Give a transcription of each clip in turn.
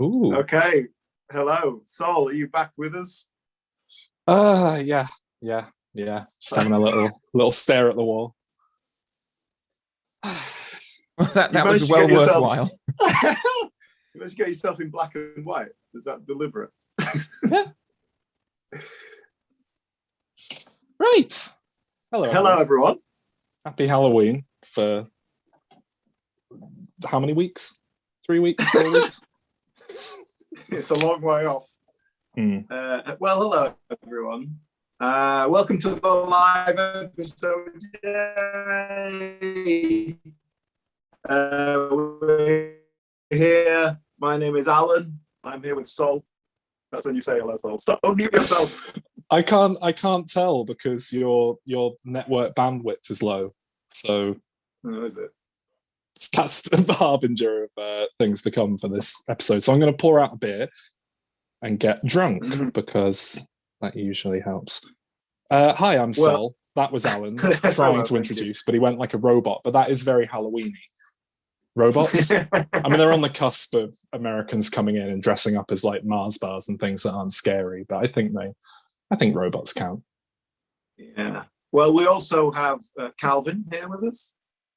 Ooh. Okay. Hello, Sol. Are you back with us? Yeah. Just having a little stare at the wall. that was well worthwhile. You managed to get yourself in black and white. Is that deliberate? Yeah. Right. Hello, everyone. Happy Halloween for how many weeks? 3 weeks? 4 weeks? It's a long way off. Well, hello, everyone. Welcome to the live episode. Yay! We're here. My name is Alan. I'm here with Sol. That's when you say hello, Sol. Stop, unmute yourself. I can't tell because your network bandwidth is low. So is it? That's the harbinger of things to come for this episode. So I'm going to pour out a beer and get drunk because that usually helps. Hi, I'm Sol. That was Alan trying to introduce, but he went like a robot. But that is very Halloween-y. Robots? I mean, they're on the cusp of Americans coming in and dressing up as like Mars bars and things that aren't scary. But I think robots count. Yeah. Well, we also have Calvin here with us.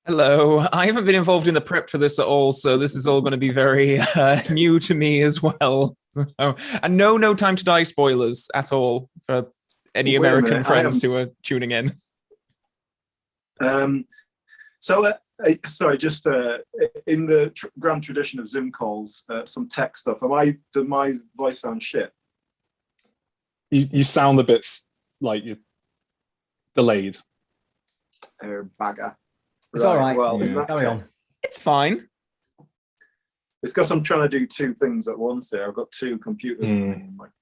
Hello. I haven't been involved in the prep for this at all, so this is all going to be very new to me as well. And no Time to Die spoilers at all for any American friends who are tuning in. Sorry, just in the grand tradition of Zoom calls, some tech stuff. Does my voice sound shit? You sound a bit like you're delayed. Bagger. It's all right. Well, carry on. It's fine. It's because I'm trying to do two things at once here. I've got two computers.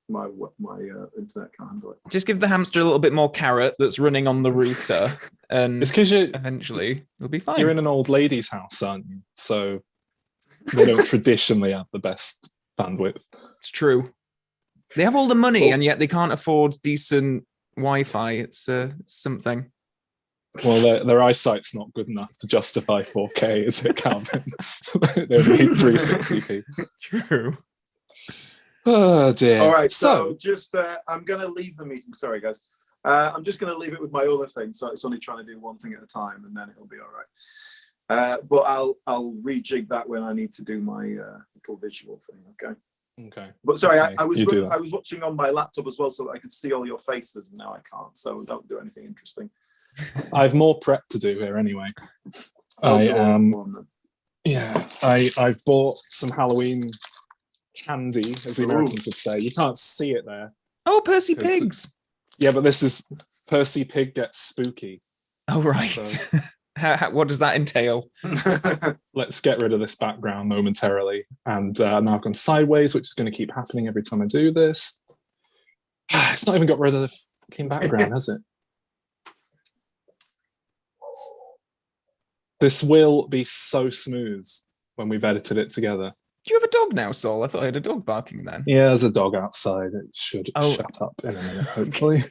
My internet can't handle it. Just give the hamster a little bit more carrot that's running on the router, and it's because eventually it'll be fine. You're in an old lady's house, aren't you? So they don't traditionally have the best bandwidth. It's true. They have all the money, and yet they can't afford decent Wi-Fi. It's something. Well, their eyesight's not good enough to justify 4K, is it, Calvin? They only need 360p. True. Oh dear. All right, so just I'm going to leave the meeting. Sorry, guys. I'm just going to leave it with my other thing. So it's only trying to do one thing at a time, and then it'll be all right. But I'll rejig that when I need to do my little visual thing. Okay. Okay. But sorry, okay. I was watching on my laptop as well, so that I could see all your faces, and now I can't. So don't do anything interesting. I have more prep to do here anyway. I've bought some Halloween candy, as the Americans would say. You can't see it there. Oh, Percy Pigs. Yeah, but this is Percy Pig Gets Spooky. Oh, right. So, what does that entail? Let's get rid of this background momentarily. And now I've gone sideways, which is going to keep happening every time I do this. It's not even got rid of the fucking background, has it? This will be so smooth when we've edited it together. Do you have a dog now, Sol? I thought I had a dog barking then. Yeah, there's a dog outside. It should shut up in a minute, hopefully.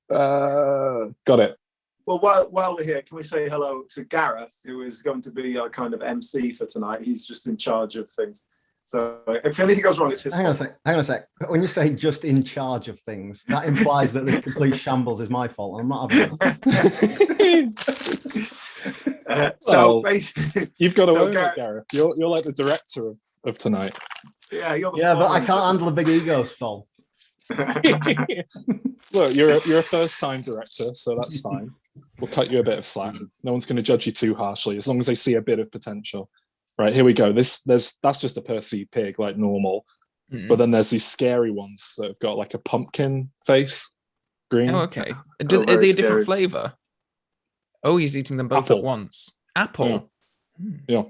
Got it. Well, while we're here, can we say hello to Gareth, who is going to be our kind of MC for tonight? He's just in charge of things. So if anything goes wrong, it's his fault. Hang on a sec. When you say just in charge of things, that implies that this complete shambles is my fault. I'm not having it. You've got to own it, Gareth. You're like the director of tonight. Yeah, but I can't handle a big ego, Sol. Look, you're a first-time director, so that's fine. We'll cut you a bit of slack. No one's going to judge you too harshly, as long as they see a bit of potential. Right, here we go. That's just a Percy pig, like normal. But then there's these scary ones that have got like a pumpkin face, green. Oh, okay. Are they a different flavor? Oh, he's eating them both at once. Apple. Yeah.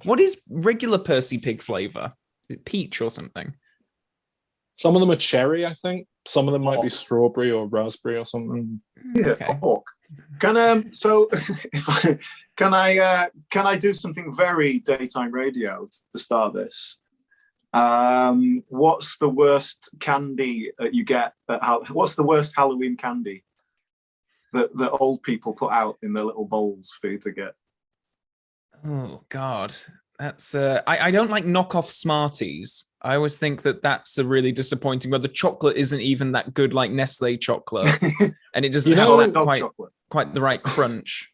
What is regular Percy pig flavor? Is it peach or something? Some of them are cherry, I think. Some of them might be strawberry or raspberry or something. Yeah, okay. Can I do something very daytime radio to start this? What's the worst candy that you get? What's the worst Halloween candy that old people put out in their little bowls for you to get? Oh God, That's I don't like knockoff Smarties. I always think that that's a really disappointing. Where the chocolate isn't even that good, like Nestle chocolate, and it doesn't have quite the right crunch.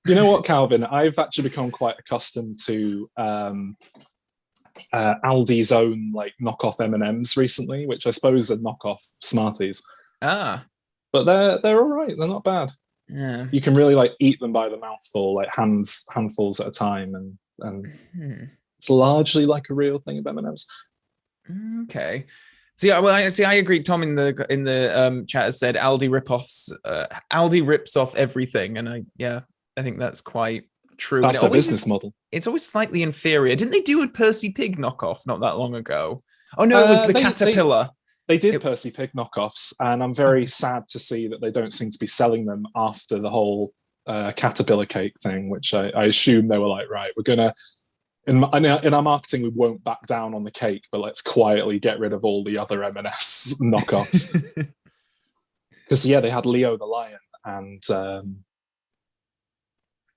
You know what, Calvin? I've actually become quite accustomed to Aldi's own like knockoff M&Ms recently, which I suppose are knockoff Smarties. Ah, but they're all right. They're not bad. yeah. You can really like eat them by the mouthful, like handfuls at a time, and it's largely like a real thing of M&Ms. Okay. See, I agree. Tom in the chat has said Aldi ripoffs. Aldi rips off everything, and I think that's quite true. That's their business model. It's always slightly inferior. Didn't they do a Percy Pig knockoff not that long ago? Oh no, it was the Caterpillar. They did Percy Pig knockoffs, and I'm very sad to see that they don't seem to be selling them after the whole Caterpillar cake thing, which I assume they were like, right, we're gonna in our marketing we won't back down on the cake, but let's quietly get rid of all the other M&S knockoffs. Because they had Leo the lion and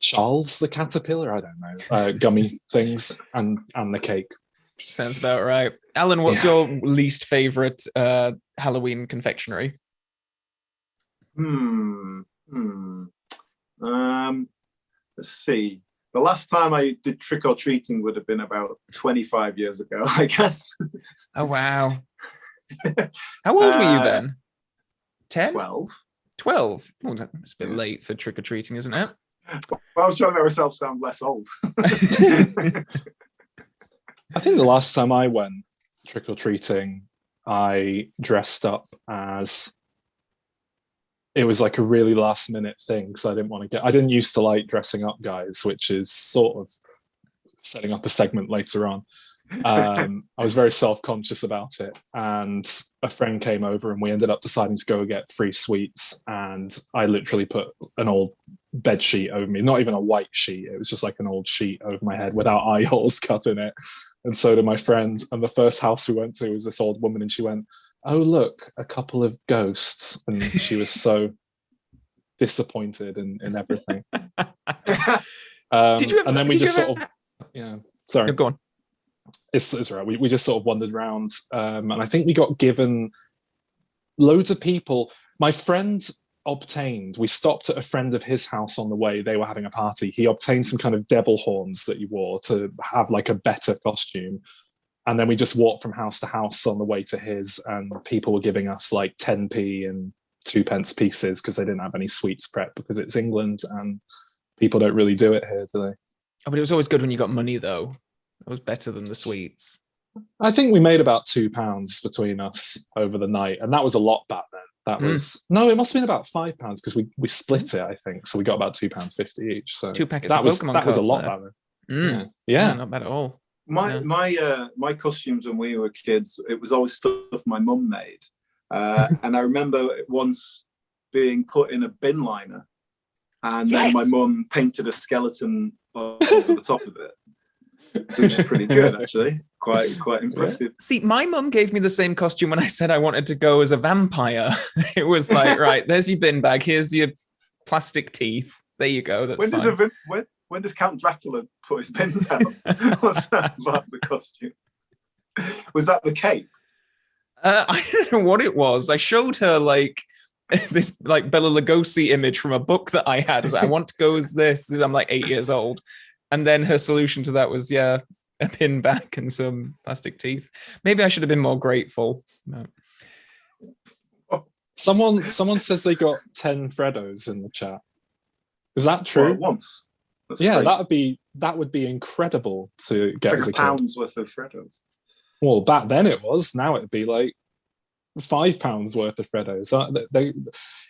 Charles the caterpillar. I don't know, gummy things and the cake. Sounds about right. Alan, what's your least favorite Halloween confectionery? Let's see. The last time I did trick-or-treating would have been about 25 years ago, I guess. Oh, wow. How old were you then? 10? 12. 12? Oh, that's a bit late for trick-or-treating, isn't it? Well, I was trying to make myself sound less old. I think the last time I went trick-or-treating, I dressed up as... It was like a really last-minute thing because I didn't used to like dressing up guys, which is sort of setting up a segment later on. I was very self-conscious about it, and a friend came over and we ended up deciding to go get free sweets, and I literally put an old bed sheet over me, not even a white sheet, it was just like an old sheet over my head without eye holes cut in it, and so did my friend. And the first house we went to was this old woman, and she went, "Oh look, a couple of ghosts," and she was so disappointed in everything. Did you ever, and then we just ever... sorry, no, go on. It's all right. We just sort of wandered around, and I think we got given loads of people. My friend obtained, we stopped at a friend of his house on the way. They were having a party. He obtained some kind of devil horns that he wore to have like a better costume. And then we just walked from house to house on the way to his, and people were giving us like 10p and 2p pieces because they didn't have any sweets prep because it's England and people don't really do it here, do they? Oh, but it was always good when you got money, though. It was better than the sweets. I think we made about £2 between us over the night, and that was a lot back then. That was no, it must have been about £5 because we split it, I think. So we got about £2.50 each. So 2 packets that of was Pokemon that was a cards lot there. back then. Yeah. Not bad at all. My costumes when we were kids, it was always stuff my mum made, and I remember once being put in a bin liner, and then my mum painted a skeleton over the top of it, which is pretty good actually. Quite impressive. See, my mum gave me the same costume when I said I wanted to go as a vampire. It was like, right, there's your bin bag, here's your plastic teeth. There you go. That's when does Count Dracula put his pins out? What's that about the costume? Was that the cape? I don't know what it was. I showed her like this like Bela Lugosi image from a book that I had. I want to go as this. I'm like 8 years old. And then her solution to that was, a pin back and some plastic teeth. Maybe I should have been more grateful. No. Someone says they got 10 Freddos in the chat. Is that true? Well, once. That's yeah, crazy. that would be incredible to get as a £6 worth of Freddos. Well, back then it was. Now it'd be like £5 worth of Freddos.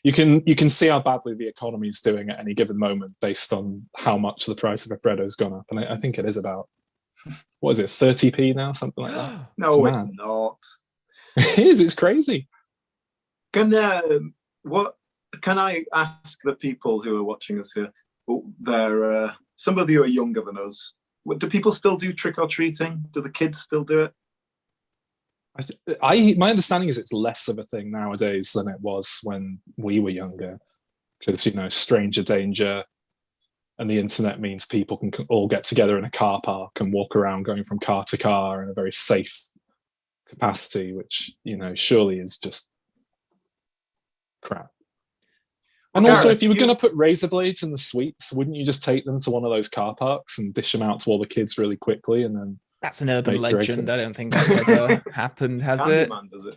You can see how badly the economy is doing at any given moment based on how much the price of a Freddo's gone up, and I think it is about, what is it, 30p now, something like that. No, it's not. It is. It's crazy. Can I ask the people who are watching us here? Some of you are younger than us. Do people still do trick or treating? Do the kids still do it? My understanding is it's less of a thing nowadays than it was when we were younger, because stranger danger, and the internet means people can all get together in a car park and walk around going from car to car in a very safe capacity, which, you know, surely is just crap. And also, if you were going to put razor blades in the sweets, wouldn't you just take them to one of those car parks and dish them out to all the kids really quickly? And then that's an urban legend. I don't think that's ever happened, has it? Candyman does it.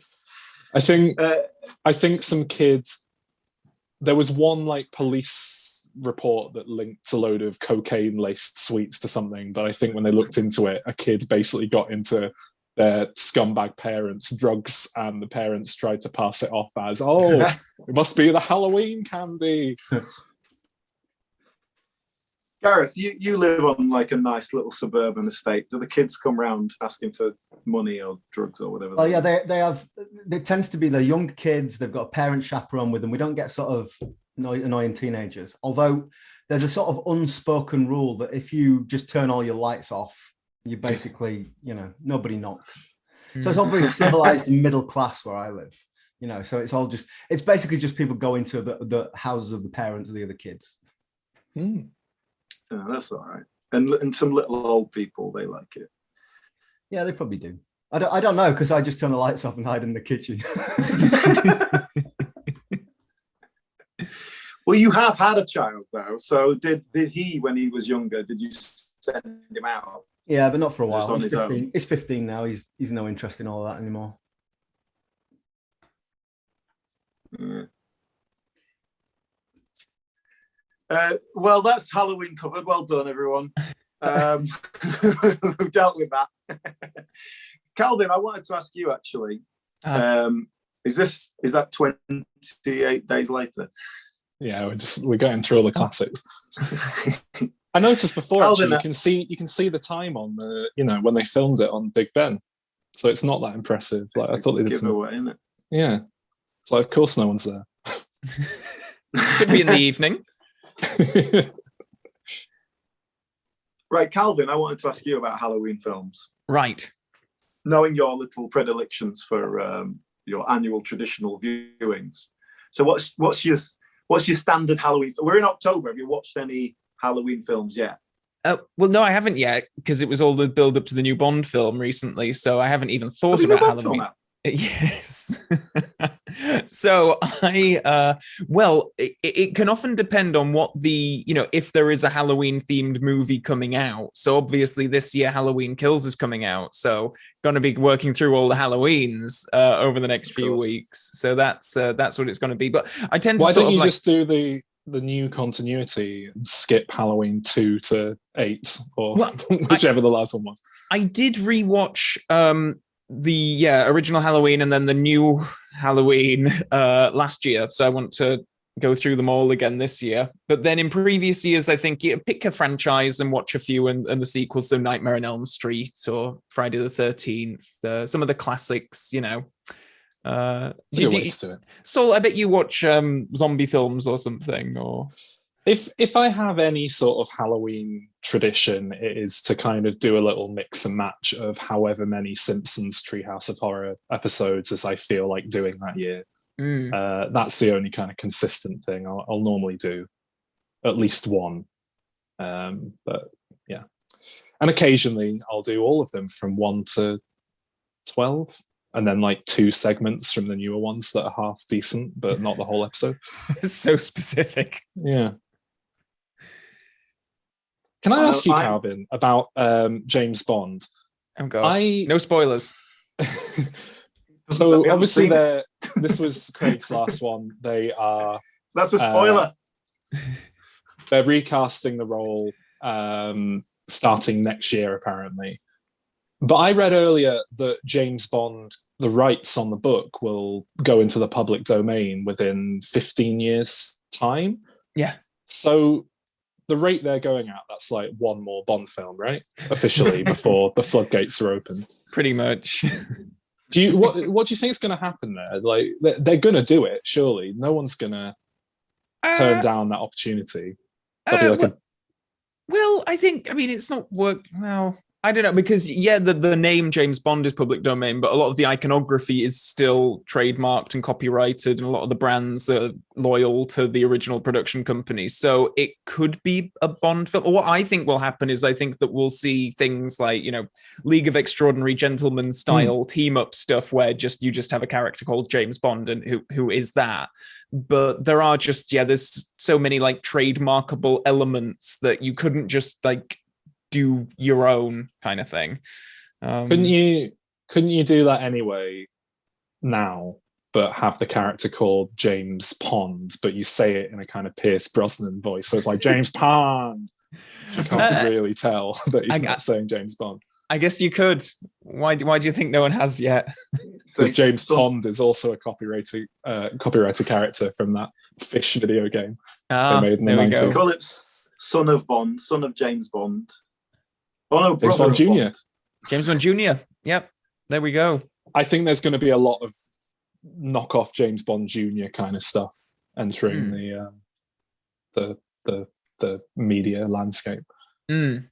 I think some kids. There was one like police report that linked a load of cocaine-laced sweets to something, but I think when they looked into it, a kid basically got into their scumbag parents' drugs, and the parents tried to pass it off as, "Oh, it must be the Halloween candy." Gareth, you live on like a nice little suburban estate. Do the kids come round asking for money or drugs or whatever? Oh yeah, they have. It tends to be the young kids. They've got a parent chaperone with them. We don't get sort of annoying teenagers. Although there's a sort of unspoken rule that if you just turn all your lights off, you basically, you know, nobody knocks. So it's all very civilized and middle class where I live. You know, so it's basically just people going to the houses of the parents of the other kids. Oh, that's all right. And some little old people, they like it. Yeah, they probably do. I don't know, because I just turn the lights off and hide in the kitchen. Well, you have had a child though. So did he, when he was younger, did you send him out? Yeah, but not for a while. Just on his own. He's 15 now. He's no interest in all that anymore. Yeah. Well, that's Halloween covered. Well done, everyone. We've dealt with that. Calvin, I wanted to ask you actually. Is that 28 days later? Yeah, we're going through all the classics. I noticed before, Calvin, actually, you can see the time on the, you know, when they filmed it on Big Ben, so it's not that impressive. Like I thought they did giveaway, isn't it? Yeah, it's like, of course no one's there. Could be in the evening. Right, Calvin, I wanted to ask you about Halloween films. Right. Knowing your little predilections for your annual traditional viewings. So what's your standard Halloween? We're in October. Have you watched any Halloween films yet? Well, no, I haven't yet, because it was all the build up to the new Bond film recently. So I haven't even thought about Halloween. Yes. So it can often depend on what if there is a Halloween themed movie coming out. So obviously this year Halloween Kills is coming out, so going to be working through all the Halloweens over the next few weeks. So that's what it's going to be. But I tend to just do the new continuity and skip Halloween 2 to 8 or whichever the last one was? I did rewatch the original Halloween and then the new Halloween last year, so I want to go through them all again this year. But then in previous years, I think pick a franchise and watch a few and the sequels, so Nightmare on Elm Street or Friday the 13th, some of the classics, you know. Sol, I bet you watch zombie films or something, or if I have any sort of Halloween tradition, it is to kind of do a little mix and match of however many Simpsons Treehouse of Horror episodes as I feel like doing that year. That's the only kind of consistent thing I'll normally do, at least one. But yeah, and occasionally I'll do all of them from 1 to 12. And then like 2 segments from the newer ones that are half decent, but not the whole episode. It's so specific. Yeah. Can I ask you, Calvin, about James Bond? Oh God. No spoilers. So obviously this was Craig's last one. They are... That's a spoiler. They're recasting the role starting next year, apparently. But I read earlier that James Bond, the rights on the book will go into the public domain within 15 years' time. Yeah. So the rate they're going at, that's like one more Bond film, right? Officially, before the floodgates are open. Pretty much. What do you think is going to happen there? Like, they're going to do it, surely. No one's going to turn down that opportunity. Well, I think, it's not work. Well, I don't know, because the name James Bond is public domain, but a lot of the iconography is still trademarked and copyrighted, and a lot of the brands are loyal to the original production company. So it could be a Bond film. What I think will happen is I think that we'll see things like, League of Extraordinary Gentlemen style team up stuff where you just have a character called James Bond, and who is that? But there are there's so many like trademarkable elements that you couldn't just like do your own kind of thing. Couldn't you do that anyway now, but have the character called James Pond, but you say it in a kind of Pierce Brosnan voice, so it's like James Pond. You can't really tell that he's not saying James Bond. I guess you could. Why do you think no one has yet? Because James Pond is also a copyrighted character from that Fish video game they made in the 90s. Call it Son of Bond, son of James Bond. Oh no, James Bond Jr. Bond. James Bond Jr. Yep, there we go. I think there's going to be a lot of knockoff James Bond Jr. kind of stuff entering the media landscape.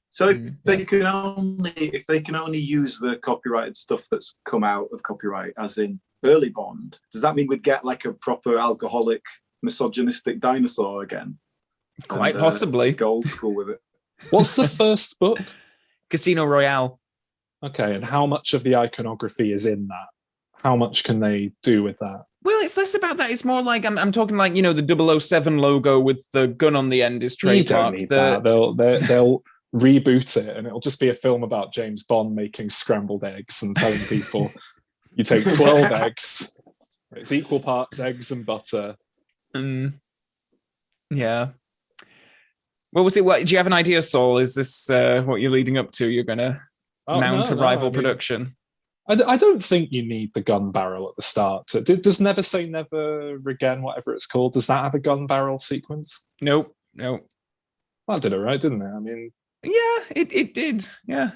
So if they can only use the copyrighted stuff that's come out of copyright, as in early Bond, does that mean we'd get like a proper alcoholic, misogynistic dinosaur again? Quite possibly. Go old school with it. What's the first book? Casino Royale. Okay, and how much of the iconography is in that? How much can they do with that? Well, it's less about that. It's more like I'm talking like the 007 logo with the gun on the end is trademarked. You don't need that. They'll reboot it, and it'll just be a film about James Bond making scrambled eggs and telling people you take 12 eggs. It's equal parts eggs and butter. Yeah. What was it? Do you have an idea, Saul? Is this what you're leading up to? You're going to mount a rival production? I don't think you need the gun barrel at the start. Does Never Say Never Again, whatever it's called, does that have a gun barrel sequence? Nope. That did it right, didn't it? I mean... Yeah, it did. Yeah.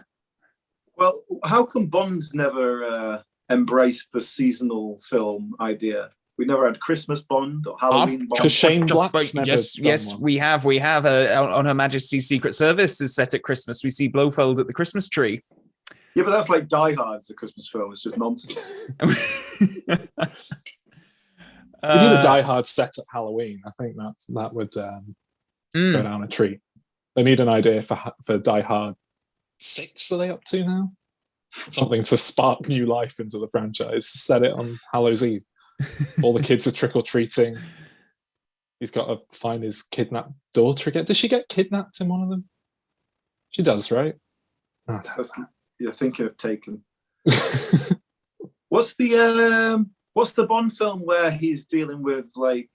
Well, how come Bond's never embraced the seasonal film idea? We never had Christmas Bond or Halloween Bond. Because Shane Black's never yes, one. we have. We have on Her Majesty's Secret Service is set at Christmas. We see Blofeld at the Christmas tree. Yeah, but that's like Die Hard as a Christmas film. It's just nonsense. We need a Die Hard set at Halloween. I think that would go down a treat. They need an idea for Die Hard 6. Are they up to now? Something to spark new life into the franchise. Set it on Hallows Eve. All the kids are trick-or-treating. He's got to find his kidnapped daughter again. Does she get kidnapped in one of them? She does, right? You're thinking of Taken. What's the Bond film where he's dealing with like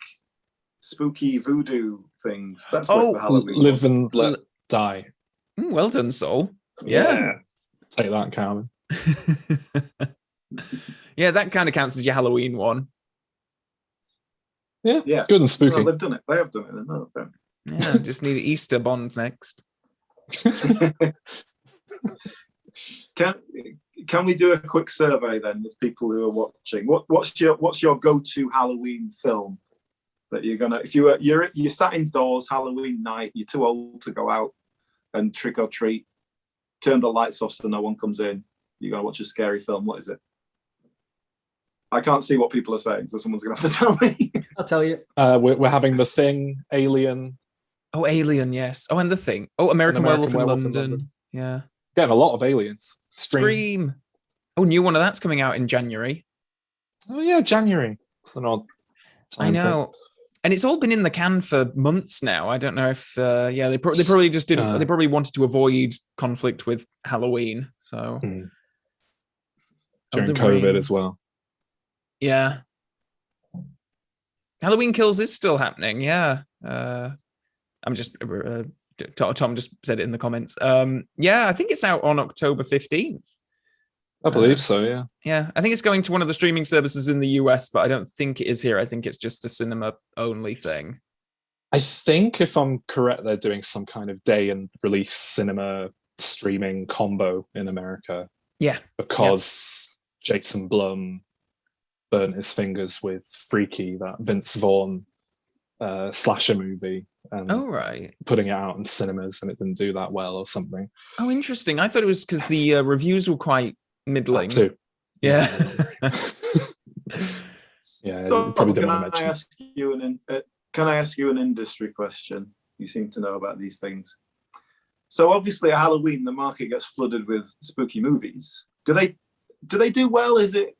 spooky voodoo things? That's like the Halloween Live and Let Die. Well done, Saul. Yeah. Take that, Carmen. Yeah, that kind of counts as your Halloween one. Yeah, it's good and spooky. Well, they've done it. They have done it. No, yeah, just need Easter Bond next. Can we do a quick survey then of people who are watching? What's your go-to Halloween film that you're gonna, if you're sat indoors Halloween night, you're too old to go out and trick or treat, turn the lights off so no one comes in, you're gonna watch a scary film, what is it? I can't see what people are saying, so someone's gonna have to tell me. I'll tell you. We're having The Thing, Alien. Oh, Alien, yes. Oh, and The Thing. Oh, American Werewolf in London. Yeah. Getting a lot of aliens. Scream. Oh, new one of that's coming out in January. Oh yeah, January. It's an odd time. I know. And it's all been in the can for months now. I don't know if they probably just didn't. They probably wanted to avoid conflict with Halloween. So during COVID as well. Yeah. Halloween Kills is still happening. Yeah. I'm just Tom just said it in the comments. Yeah, I think it's out on October 15th. I believe so, yeah. Yeah, I think it's going to one of the streaming services in the US, but I don't think it is here. I think it's just a cinema-only thing. I think, if I'm correct, they're doing some kind of day and release cinema streaming combo in America. Yeah. Because Jason Blum burnt his fingers with Freaky, that Vince Vaughn slasher movie, Oh, right. putting it out in cinemas, and it didn't do that well or something. Oh, interesting. I thought it was because the reviews were quite middling. That too. Yeah. Yeah, So you probably didn't can want to I mention. ask you an industry question? You seem to know about these things. So obviously at Halloween, the market gets flooded with spooky movies. Do they do well? Is it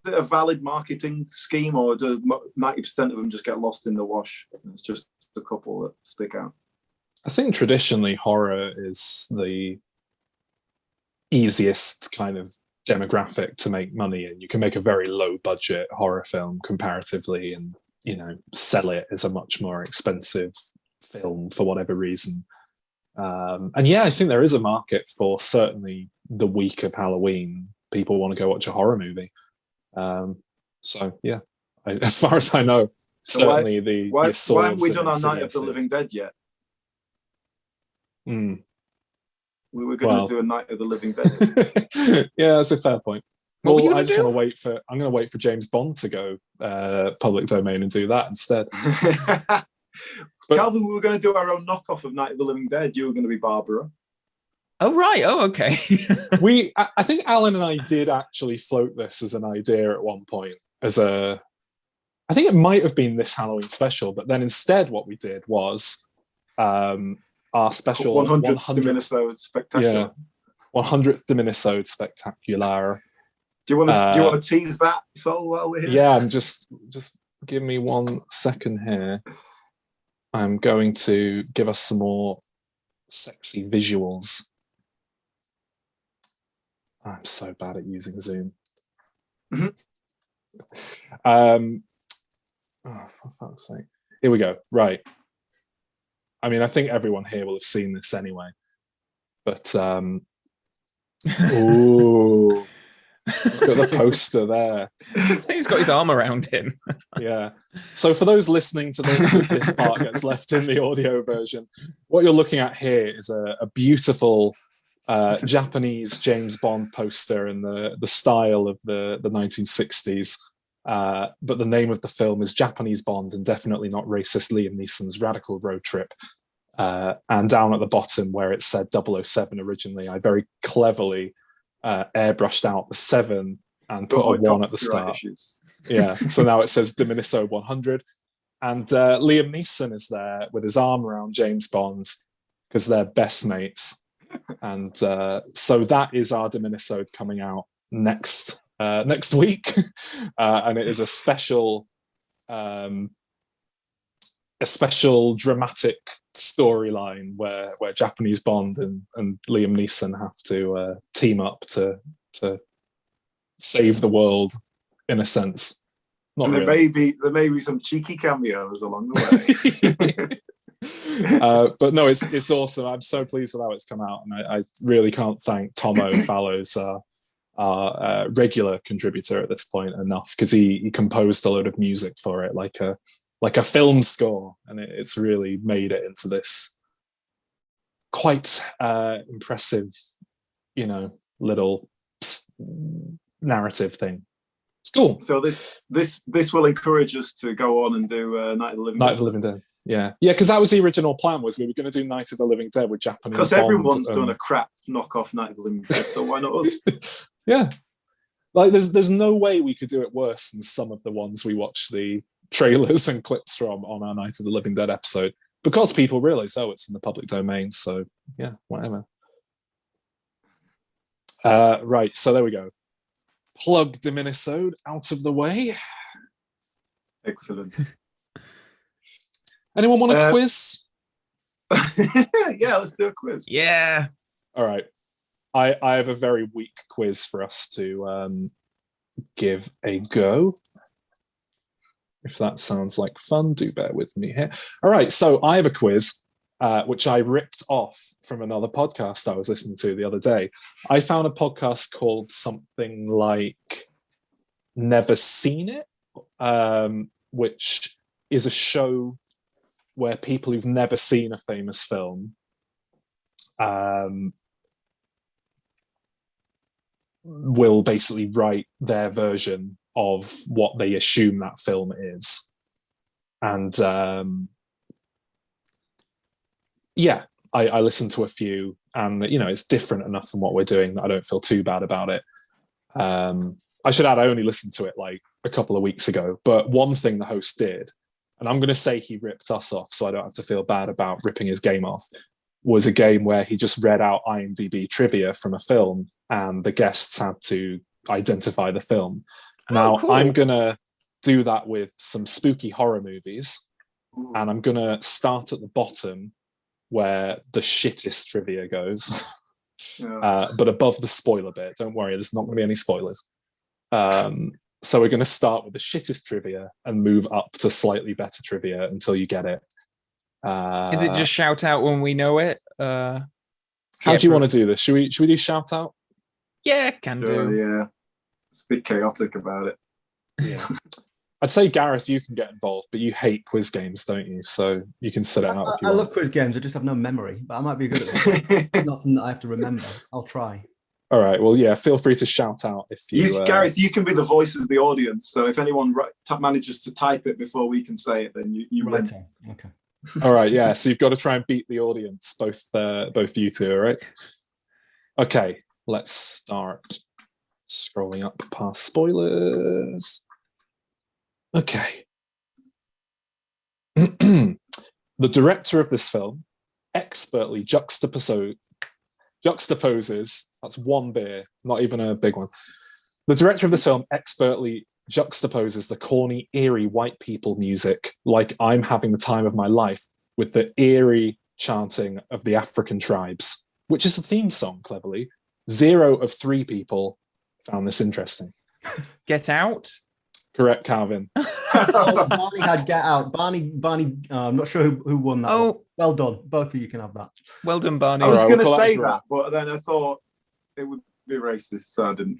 a valid marketing scheme, or do 90% of them just get lost in the wash? And it's just a couple that stick out. I think traditionally horror is the easiest kind of demographic to make money in. You can make a very low budget horror film comparatively, and sell it as a much more expensive film for whatever reason. And yeah, I think there is a market for certainly the week of Halloween. People want to go watch a horror movie. So yeah, as far as I know, So certainly why haven't we and done our Night of the Insidiouses. Living Dead yet? Mm. We were going to do a Night of the Living Dead. Yeah, that's a fair point. What were you Well, gonna I just do? want to wait for. I'm going to wait for James Bond to go public domain and do that instead. But- Calvin, we were going to do our own knockoff of Night of the Living Dead. You were going to be Barbara. Oh, right. Oh, okay. I think Alan and I did actually float this as an idea at one point. I think it might have been this Halloween special, but then instead what we did was our special 100th Diminishing Spectacular. Yeah, 100th Diminishing Spectacular. Do you want to tease that, Sol, while we're here? Yeah, I'm just give me 1 second here. I'm going to give us some more sexy visuals. I'm so bad at using Zoom. Mhm. For fuck's sake. Here we go. Right. I mean, I think everyone here will have seen this anyway. But ooh. Look at the poster there. He's got his arm around him. Yeah. So for those listening to this part gets left in the audio version. What you're looking at here is a beautiful Japanese James Bond poster in the style of the 1960s. But the name of the film is Japanese Bond and definitely not racist Liam Neeson's Radical Road Trip. And down at the bottom where it said 007 originally, I very cleverly airbrushed out the 7 and put a 1 at the start. Yeah, so now it says Diminishing 100. And Liam Neeson is there with his arm around James Bond because they're best mates. And so that is our Diminishing coming out next week. And it is a special dramatic storyline where Japanese Bond and Liam Neeson have to team up to save the world in a sense. Not and really. there may be some cheeky cameos along the way. But no, it's awesome. I'm so pleased with how it's come out, and I really can't thank Tomo Fallows, our regular contributor at this point, enough, because he composed a load of music for it, like a film score, and it's really made it into this quite impressive, little narrative thing. It's cool. So this will encourage us to go on and do Night of the Living Dead. Night of the Living Dead. Yeah, because that was the original plan, was we were going to do Night of the Living Dead with Japanese. Because everyone's done a crap knockoff Night of the Living Dead, so why not us? Yeah, like there's no way we could do it worse than some of the ones we watched the trailers and clips from on our Night of the Living Dead episode, because people realize, it's in the public domain. So yeah, whatever. Right, so there we go. Plug Diminishing out of the way. Excellent. Anyone want a quiz? Yeah, let's do a quiz. Yeah. All right. I have a very weak quiz for us to give a go. If that sounds like fun, do bear with me here. All right, so I have a quiz, which I ripped off from another podcast I was listening to the other day. I found a podcast called something like Never Seen It, which is a show where people who've never seen a famous film will basically write their version of what they assume that film is. And yeah, I listened to a few, and it's different enough from what we're doing that I don't feel too bad about it. I should add, I only listened to it like a couple of weeks ago, but one thing the host did, and I'm going to say he ripped us off, so I don't have to feel bad about ripping his game off, was a game where he just read out IMDb trivia from a film, and the guests had to identify the film. Now, cool. I'm going to do that with some spooky horror movies, and I'm going to start at the bottom where the shittest trivia goes. But above the spoiler bit. Don't worry, there's not going to be any spoilers. So we're going to start with the shittest trivia and move up to slightly better trivia until you get it. Is it just shout out when we know it? How do you want to do this? Should we do shout out? Yeah, can do. Yeah, it's a bit chaotic about it. Yeah. I'd say, Gareth, you can get involved, but you hate quiz games, don't you? So you can sit it out if you want. I love quiz games. I just have no memory, but I might be good at it. It's nothing that I have to remember. I'll try. All right. Well, yeah, feel free to shout out if you... Gareth, you can be the voice of the audience. So if anyone manages to type it before we can say it, then you win. Okay. All right. Yeah. So you've got to try and beat the audience, both you two. All right. Okay. Let's start scrolling up past spoilers. Okay. The director of this film expertly juxtaposes, that's one beer, not even a big one. The director of this film expertly juxtaposes the corny, eerie white people music, like I'm having the time of my life, with the eerie chanting of the African tribes, which is a theme song, cleverly. 0 of 3 people found this interesting. Get Out? Correct, Calvin. Barney had Get Out. Barney. I'm not sure who won that. Oh, one. Well done. Both of you can have that. Well done, Barney. I was All right, going to we'll say draw. that, but then I thought it would be racist, so I didn't.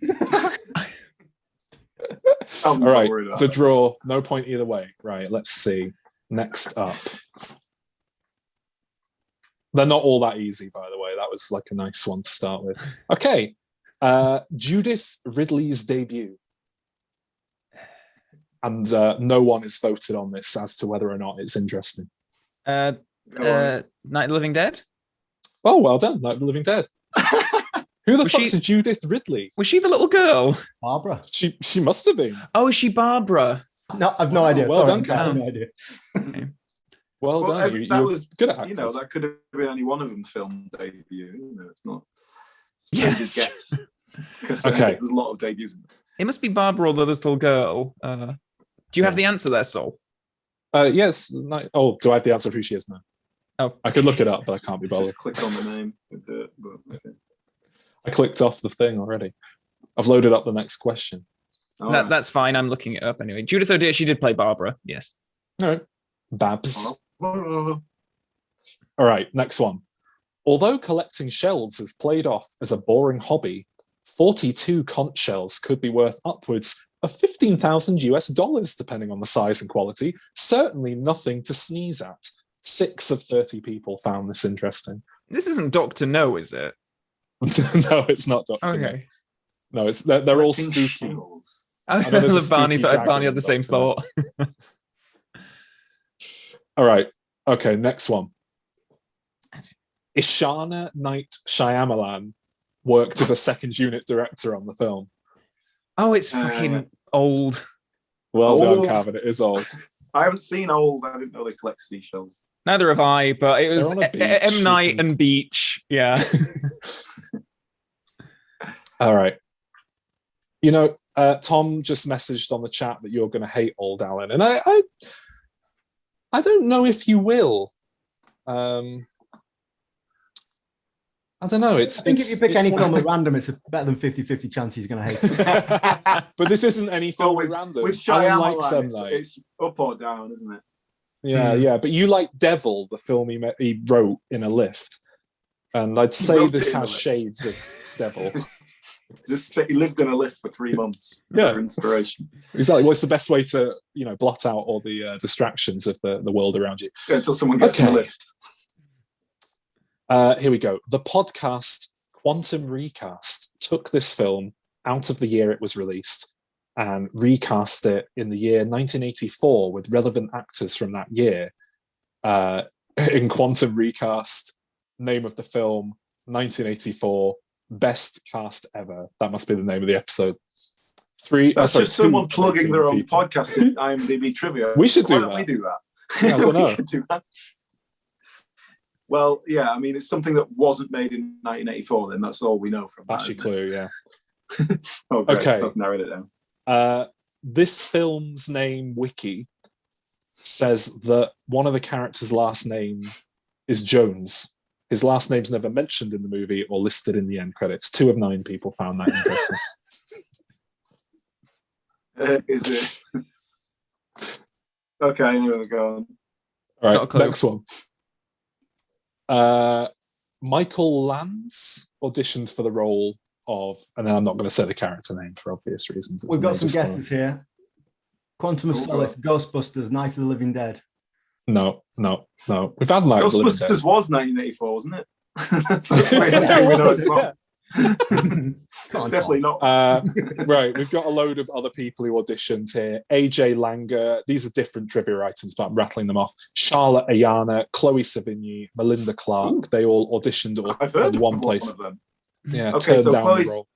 All right, it's a draw. No point either way. Right, let's see. Next up. They're not all that easy, by the way. That was like a nice one to start with. Okay. Judith Ridley's debut. And no one has voted on this as to whether or not it's interesting. Night of the Living Dead? Oh, well done. Night of the Living Dead. Who the Was fuck's Judith Ridley? Was she the little girl? Barbara. She must have been. Oh, is she Barbara? No, I've no idea. Well Sorry, done, I have Cam. no idea. Okay. Well done. That You're was good at actors. that could have been any one of them film debut. It's not. It's a Yeah, pretty good guess. Because Okay. there's a lot of debuts. In It must be Barbara or the little girl. Do you have the answer there, Sol? Yes. Oh, do I have the answer of who she is now? Oh, I could look it up, but I can't be bothered. Just click on the name. Okay. I clicked off the thing already. I've loaded up the next question. All right. that's fine. I'm looking it up anyway. Judith O'Dea, she did play Barbara. Yes. All right. Babs. Oh. All right, next one. Although collecting shells is played off as a boring hobby, 42 conch shells could be worth upwards of $15,000 depending on the size and quality. Certainly nothing to sneeze at. 6 of 30 people found this interesting. This isn't Doctor No, is it? No, it's not Doctor. Okay. No, it's they're all Collecting spooky. shells. I know there's a love Barney. spooky dragon Barney had the in same Doctor No. thought. All right. Okay, next one. Ishana Knight Shyamalan worked as a second unit director on the film. Oh, it's fucking old. Well done, Old. Calvin. It is old. I haven't seen Old. I didn't know they collect seashells. Neither have I, but it was They're on a beach, M. Night you can- and Beach. Yeah. All right. Tom just messaged on the chat that you're going to hate Old Alan, and I don't know if you will. I don't know. I think if you pick any film at random, it's a better than 50-50 chance he's going to hate it. But this isn't any film with, at random. With Alan likes Shyamalan, M. Night. it's up or down, isn't it? Yeah. But you like Devil, the film he wrote in a lift, and I'd say wrote this it in has a lift. shades of Devil. Just that he lived in a lift for 3 months Yeah. for inspiration. Exactly. What's the best way to blot out all the distractions of the world around you? Until someone gets in Okay. the lift. Here we go. The podcast Quantum Recast took this film out of the year it was released and recast it in the year 1984 with relevant actors from that year. in Quantum Recast, name of the film, 1984, best cast ever. That must be the name of the episode. That's just someone plugging their own podcast in IMDb trivia. We should do that. Why don't we do that? I don't know. We could do that. Well, yeah, I mean, it's something that wasn't made in 1984, then that's all we know from that. That's your clue, yeah. Oh, great. Okay. I've narrowed it down. This film's name wiki says that one of the characters' last name is Jones. His last name's never mentioned in the movie or listed in the end credits. 2 of 9 people found that interesting. Is it? Okay, here we go. All right, next one. Michael Lance auditioned for the role of, and then I'm not going to say the character name for obvious reasons. We've got some guesses here. Quantum of Solace, Ghostbusters, Night of the Living Dead. No. We've had Night of the Living Dead. Ghostbusters was 1984, wasn't it? We know it's not. Definitely not. Right, we've got a load of other people who auditioned here. AJ Langer. These are different trivia items, but I'm rattling them off. Charlotte Ayana, Chloe Sevigny, Melinda Clark. Ooh. They all auditioned at one place. One of them. Yeah, okay, so down the role.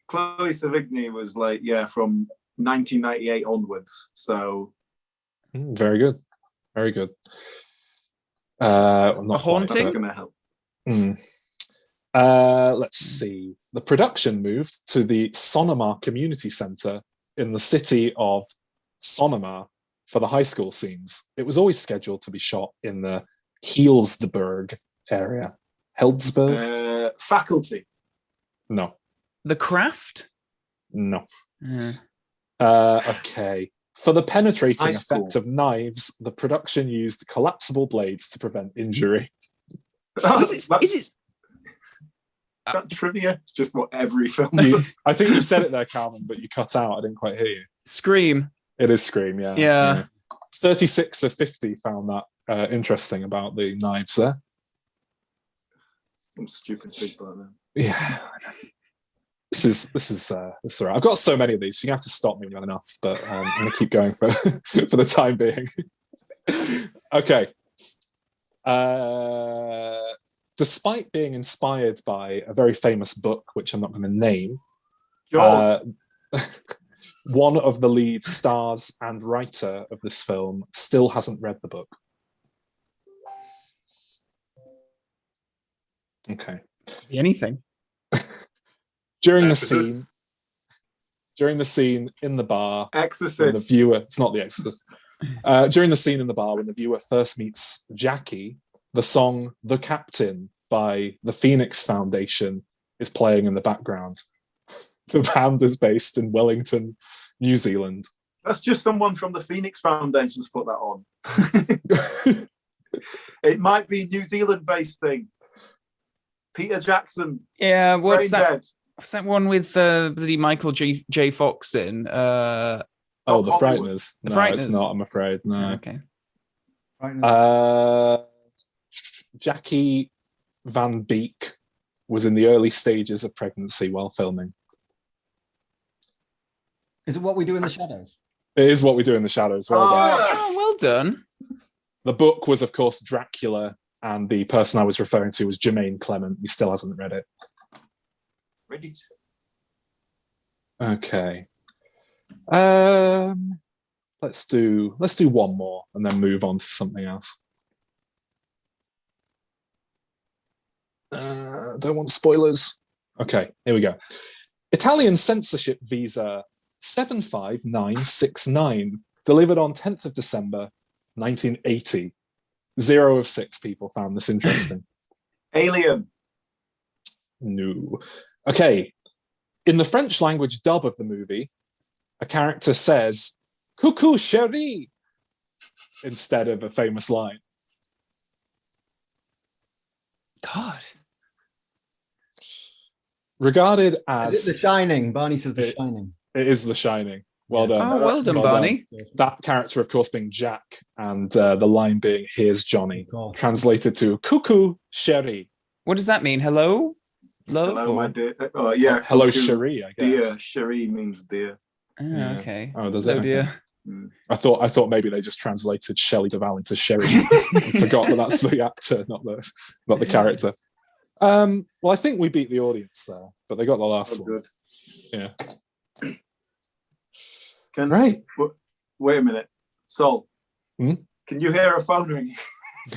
Chloe Sevigny was from 1998 onwards. So very good. Very good. I'm not Haunting. That's going to help. Let's see. The production moved to the Sonoma Community Center in the city of Sonoma for the high school scenes. It was always scheduled to be shot in the Healdsburg area. Healdsburg? Faculty. No. The Craft? No. Okay. For the penetrating effect of knives, the production used collapsible blades to prevent injury. Is it that trivia? It's just what every film does. I think you said it there, Calvin, but you cut out. I didn't quite hear you. Scream? It is Scream, yeah. Yeah. 36 of 50 found that interesting about the knives there. Some stupid people out there. Yeah. This is all right. I've got so many of these, so you have to stop me when enough, but I'm going to keep going for the time being. Okay. Despite being inspired by a very famous book, which I'm not going to name, one of the lead stars and writer of this film still hasn't read the book. Okay. Anything. During the scene in the bar, Exorcist. The viewer, it's not The Exorcist. During the scene in the bar, when the viewer first meets Jackie, the song "The Captain" by the Phoenix Foundation is playing in the background. The band is based in Wellington, New Zealand. That's just someone from the Phoenix Foundation's put that on. It might be a New Zealand-based thing. Peter Jackson. Yeah, what's that? Dead. What's that one with the Michael J. Fox in? The Frighteners. No, it's not, I'm afraid. No. Okay. Jackie Van Beek was in the early stages of pregnancy while filming. Is it What We Do in the Shadows? It is What We Do in the Shadows. Well done. Oh, well done. The book was, of course, Dracula, and the person I was referring to was Jermaine Clement. He still hasn't read it. Ready to. Okay. Let's do one more and then move on to something else. Don't want spoilers. Okay, here we go. Italian censorship visa 75969, delivered on 10th of December, 1980. 0 of 6 people found this interesting. Alien. No. Okay. In the French language dub of the movie, a character says, "Coucou, chérie," instead of a famous line. God. Regarded as... Is it The Shining? Barney says The Shining. It is The Shining. Well done. Oh, well done, Barney. That character, of course, being Jack, and the line being, "Here's Johnny," translated to "Coucou, chérie." What does that mean? Hello? Love? Hello, my dear. Yeah. Hello, chérie, I guess. Dear. Chérie means dear. Oh, okay. Oh, does Hello, it? dear. Okay. I thought maybe they just translated Shelley Duvall into Sherry. I forgot that that's the actor, not the character. Well, I think we beat the audience there, but they got the last one. Good. Yeah. Right. Wait a minute. Sol, Hmm? Can you hear a phone ringing?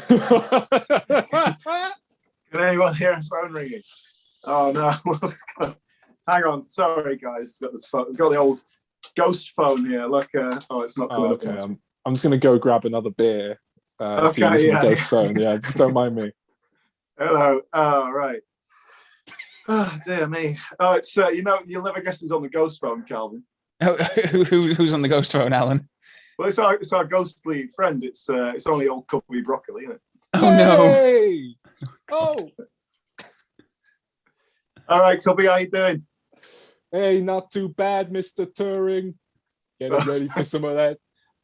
Can anyone hear a phone ringing? Oh no! Hang on. Sorry, guys. Got the old ghost phone here. Look. It's not coming up. Okay. I'm just gonna go grab another beer. If you're Okay. using Yeah. the ghost phone, yeah. Just don't mind me. Hello. Oh, right. Oh, dear me. Oh, it's you'll never guess who's on the ghost phone, Calvin. Who's on the ghost phone, Alan? Well, it's our ghostly friend. It's only old Cubby Broccoli, isn't it? Oh no! Hey! Oh! All right, Cubby, how you doing? Hey, not too bad, Mr. Turing. Getting ready for some of that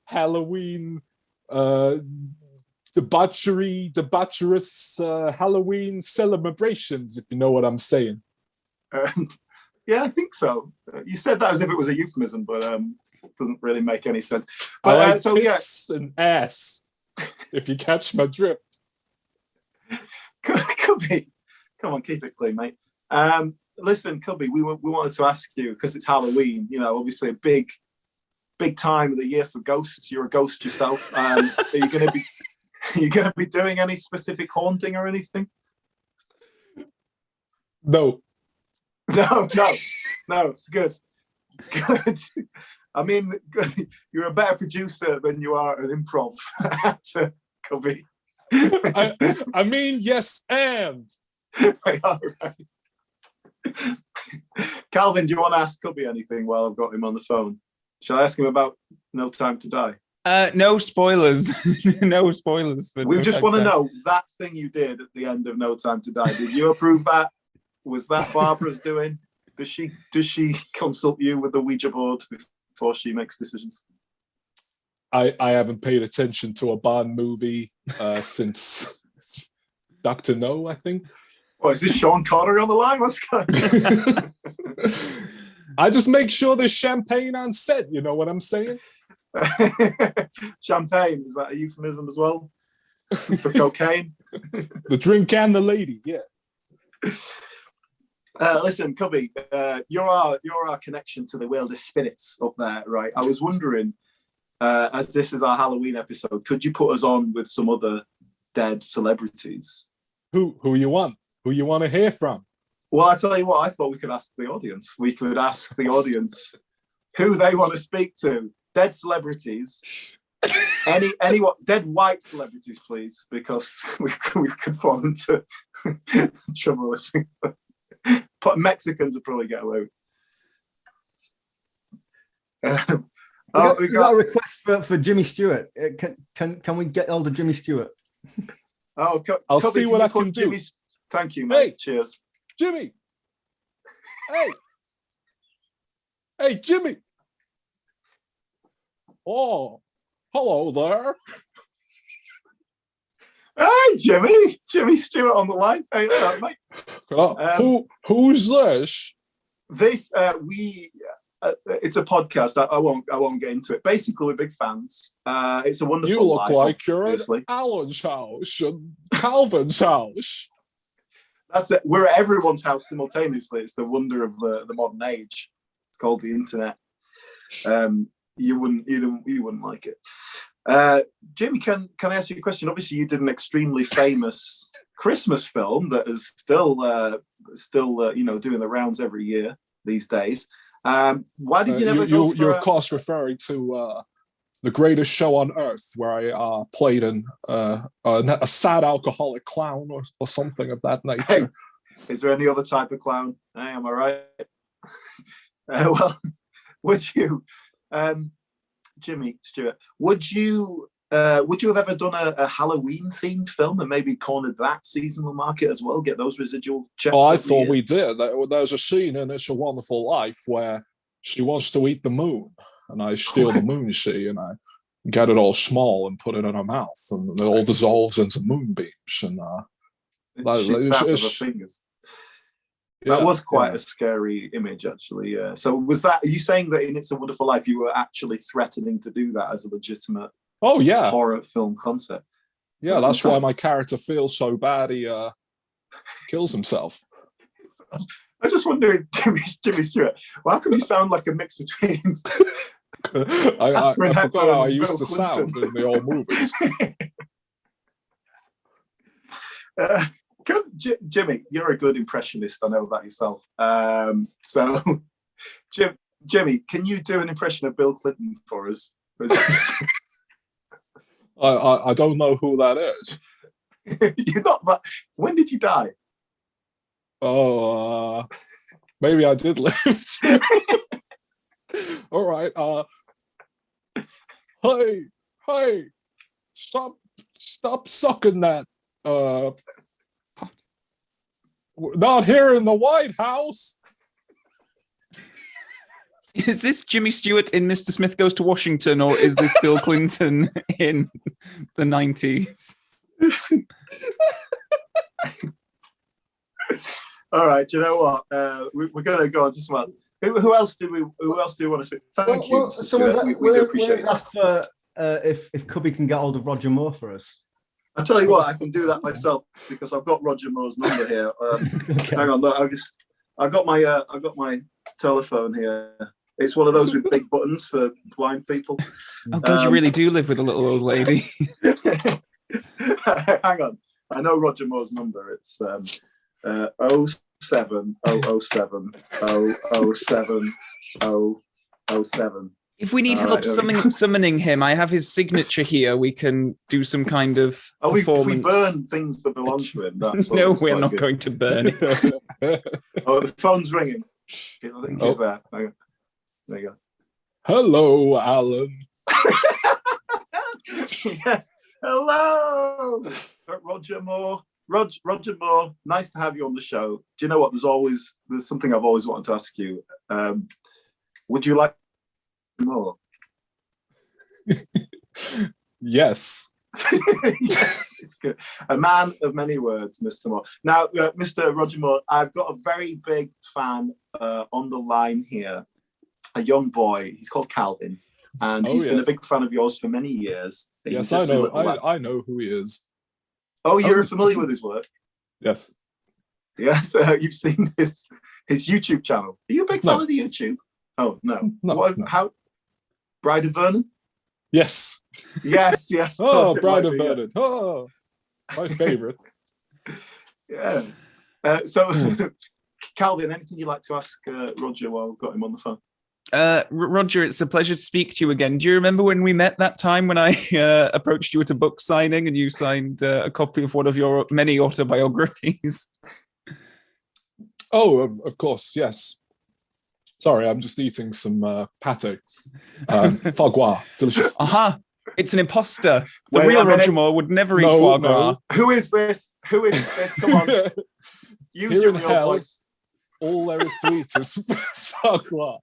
Halloween, debaucherous Halloween celebrations, if you know what I'm saying. Yeah, I think so. You said that as if it was a euphemism, but it doesn't really make any sense. I But like so tits and ass, if you catch my drift. Cubby, come on, keep it clean, mate. Listen, Cubby, we wanted to ask you, because it's Halloween, obviously a big time of the year for ghosts. You're a ghost yourself. Are you gonna be doing any specific haunting or anything? No. No, it's good. Good. I mean, you're a better producer than you are an improv actor, Cubby. I mean, yes, and. All right. Calvin, do you want to ask Cubby anything while I've got him on the phone? Shall I ask him about No Time to Die? No spoilers. No spoilers. We just want to know that thing you did at the end of No Time to Die. Did you approve that? Was that Barbara's doing? Does she consult you with the Ouija board before she makes decisions? I haven't paid attention to a Bond movie since Dr. No, I think. What, is this Sean Connery on the line? What's going on? I just make sure there's champagne on set, you know what I'm saying? Champagne, is that a euphemism as well? For cocaine? The drink and the lady, yeah. Listen, Cubby, you're our connection to the world of spirits up there, right? I was wondering, as this is our Halloween episode, could you put us on with some other dead celebrities? Who you want? Who you want to hear from? Well, I tell you what, I thought we could ask the audience. We could ask the audience who they want to speak to. Dead celebrities. Dead white celebrities, please, because we could fall into trouble. But Mexicans would probably get away with. We got a request for Jimmy Stewart. Can we get hold of Jimmy Stewart? I'll Cubby, see what I can do. Thank you, mate. Hey, cheers. Jimmy. Hey, Jimmy. Oh, hello there. Hey, Jimmy Stewart on the line. Hey, mate. Who's this? This it's a podcast. I won't get into it. Basically, we're big fans. It's a wonderful. You look life, like you're obviously. at Alan's house and Calvin's house. That's it. We're at everyone's house simultaneously. It's the wonder of the modern age. It's called the internet. You wouldn't like it. Jimmy, can I ask you a question? Obviously, you did an extremely famous Christmas film that is still doing the rounds every year these days. Why did you never go for you're of course referring to The Greatest Show on Earth, where I played a sad alcoholic clown or something of that nature. Hey, is there any other type of clown? Hey, am I right? Well, would you, Jimmy Stewart, would you have ever done a Halloween themed film and maybe cornered that seasonal market as well? Get those residual checks? Oh, I thought we did. There's a scene in It's a Wonderful Life where she wants to eat the moon, and I steal the moon, you see, and I get it all small and put it in her mouth, and it all dissolves into moonbeams. And it shoots out of her fingers. That was quite a scary image, actually. Yeah. So was that? Are you saying that in It's a Wonderful Life you were actually threatening to do that as a legitimate horror film concept? Yeah, that's why my character feels so bad he kills himself. I just wondering, Jimmy Stewart, well, how come you sound like a mix between? I forgot how I used to sound in the old movies. Jimmy, you're a good impressionist. I know that yourself. So, Jimmy, can you do an impression of Bill Clinton for us? I don't know who that is. You're not. When did you die? Oh, maybe I did live. All right. Hey, stop sucking that. Not here in the White House. Is this Jimmy Stewart in Mr. Smith Goes to Washington, or is this Bill Clinton in the 90s? All right, you know what? We're going to go on to someone. Who else do we want to speak? Thank you. We do appreciate it. Asked for if Cubby can get hold of Roger Moore for us. I'll tell you what, I can do that myself because I've got Roger Moore's number here. Okay. Hang on, look, I've got my telephone here. It's one of those with big buttons for blind people. Oh God, you really do live with a little old lady. Hang on, I know Roger Moore's number. It's 07007 If we need help summoning him, I have his signature here. We can do some kind of performance. We burn things that belong to him. No, we're not going to burn it. Oh, the phone's ringing. I think he's there. There you go. Hello, Alan. Yes. Hello, Roger Moore. Roger Moore, nice to have you on the show. Do you know what? There's something I've always wanted to ask you. Would you like more? Yes. Yes, it's good. A man of many words, Mr. Moore. Now, Mr. Roger Moore, I've got a very big fan on the line here. A young boy. He's called Calvin, and he's been a big fan of yours for many years. Yes, I know. I know who he is. Oh, you're familiar with his work? Yes. Yes, you've seen his YouTube channel. Are you a big fan of the YouTube? Oh no. No. How? Bride of Vernon? Yes. Yes. Oh, Bride of Vernon. Oh, my favorite. Yeah. So, Calvin, anything you'd like to ask Roger while we've got him on the phone? Roger, it's a pleasure to speak to you again. Do you remember when we met that time when I approached you at a book signing and you signed a copy of one of your many autobiographies? Oh, of course, yes. Sorry, I'm just eating some pate. Foie gras, delicious. Aha! It's an imposter. The real Roger Moore would never eat foie gras. No. Who is this? Come on. Use Here your in real hell, voice. All there is to eat is foie gras.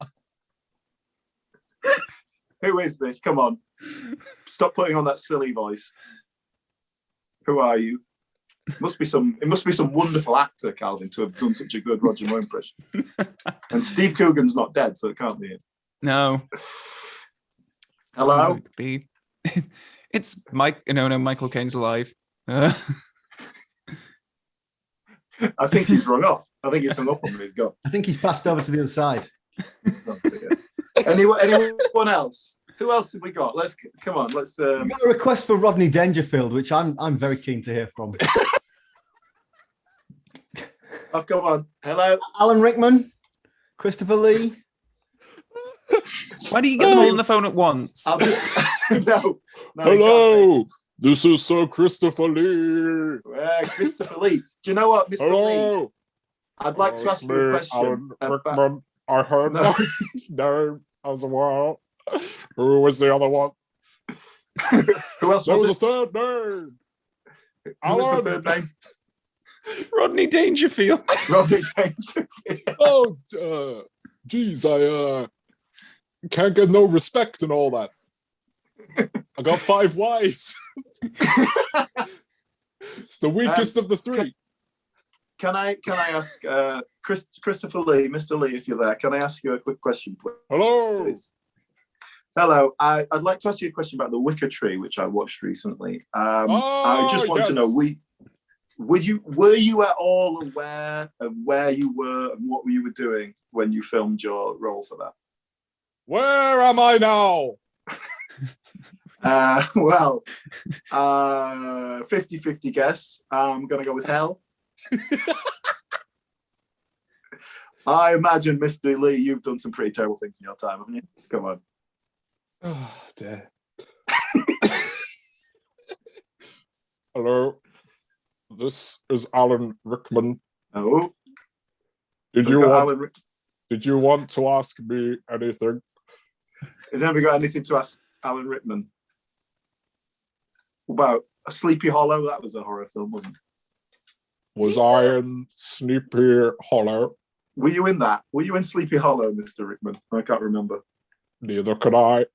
Who is this? Come on. Stop putting on that silly voice. Who are you? It must be some wonderful actor, Calvin, to have done such a good Roger Moore impression. And Steve Coogan's not dead, so it can't be it. No. Hello? It's Mike. No, Michael Caine's alive. I think he's rung off. I think he's hung up on me. He's gone. I think he's passed over to the other side. Anyone else? Who else have we got? Come on. Let's. We've got a request for Rodney Dangerfield, which I'm very keen to hear from. Oh, come on. Hello, Alan Rickman, Christopher Lee. Why do you get them all on the phone at once? I'll just no. Hello, this is Sir Christopher Lee. Christopher Lee. Do you know what, Mr. Hello. Lee? I'd like to ask you a question. Alan Rickman. I heard my name as well. Who was the other one? Who else There was was a third name. Who was the third name? Rodney Dangerfield. Rodney Dangerfield. Oh, geez, I can't get no respect and all that. I got 5 wives. It's the weakest of the 3. Can I ask Christopher Lee, Mr. Lee, if you're there? Can I ask you a quick question, please? Hello. Hello. I'd like to ask you a question about the Wicker Tree, which I watched recently. I just want to know, were you at all aware of where you were and what you were doing when you filmed your role for that? Where am I now? 50-50 guess. I'm gonna go with hell. I imagine, Mr. Lee, you've done some pretty terrible things in your time, haven't you? Come on. Oh dear. Hello. This is Alan Rickman. Oh. Did you want to ask me anything? Has anybody got anything to ask Alan Rickman? About a Sleepy Hollow? That was a horror film, wasn't it? Was I in Sleepy Hollow? Were you in that? Were you in Sleepy Hollow, Mr. Rickman? I can't remember. Neither could I.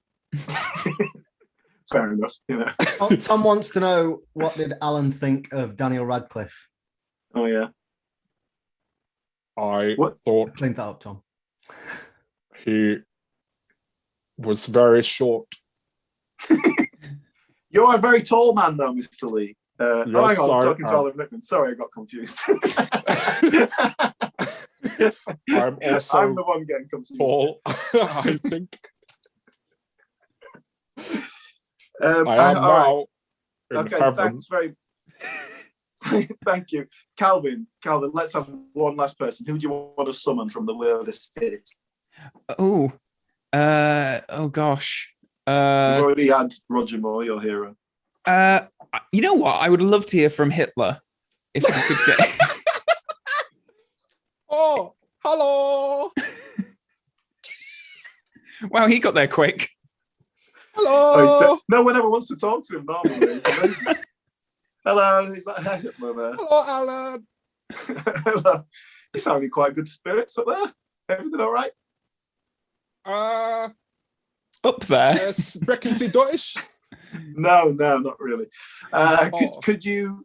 Fair enough, you know. Tom wants to know, what did Alan think of Daniel Radcliffe? Oh, yeah. I thought Clean that up, Tom. he was very short. You're a very tall man, though, Mr. Lee. Yes, hang on, I'm talking to Alan Rickman. Sorry, I got confused. I'm also I'm the one getting confused. tall, I think. I am now in heaven. Thanks very. Thank you, Calvin. Let's have one last person. Who do you want to summon from the world of spirit? Oh gosh. We've already had Roger Moore, your hero. You know what? I would love to hear from Hitler. If you could get. Oh, hello. Wow, he got there quick. Hello. No one ever wants to talk to him normally. Hello, is that Hitler there? Hello, Alan. Hello. You're sounding quite good spirits up there. Everything all right? Up there. Sprechen Sie Deutsch? No, not really. Could you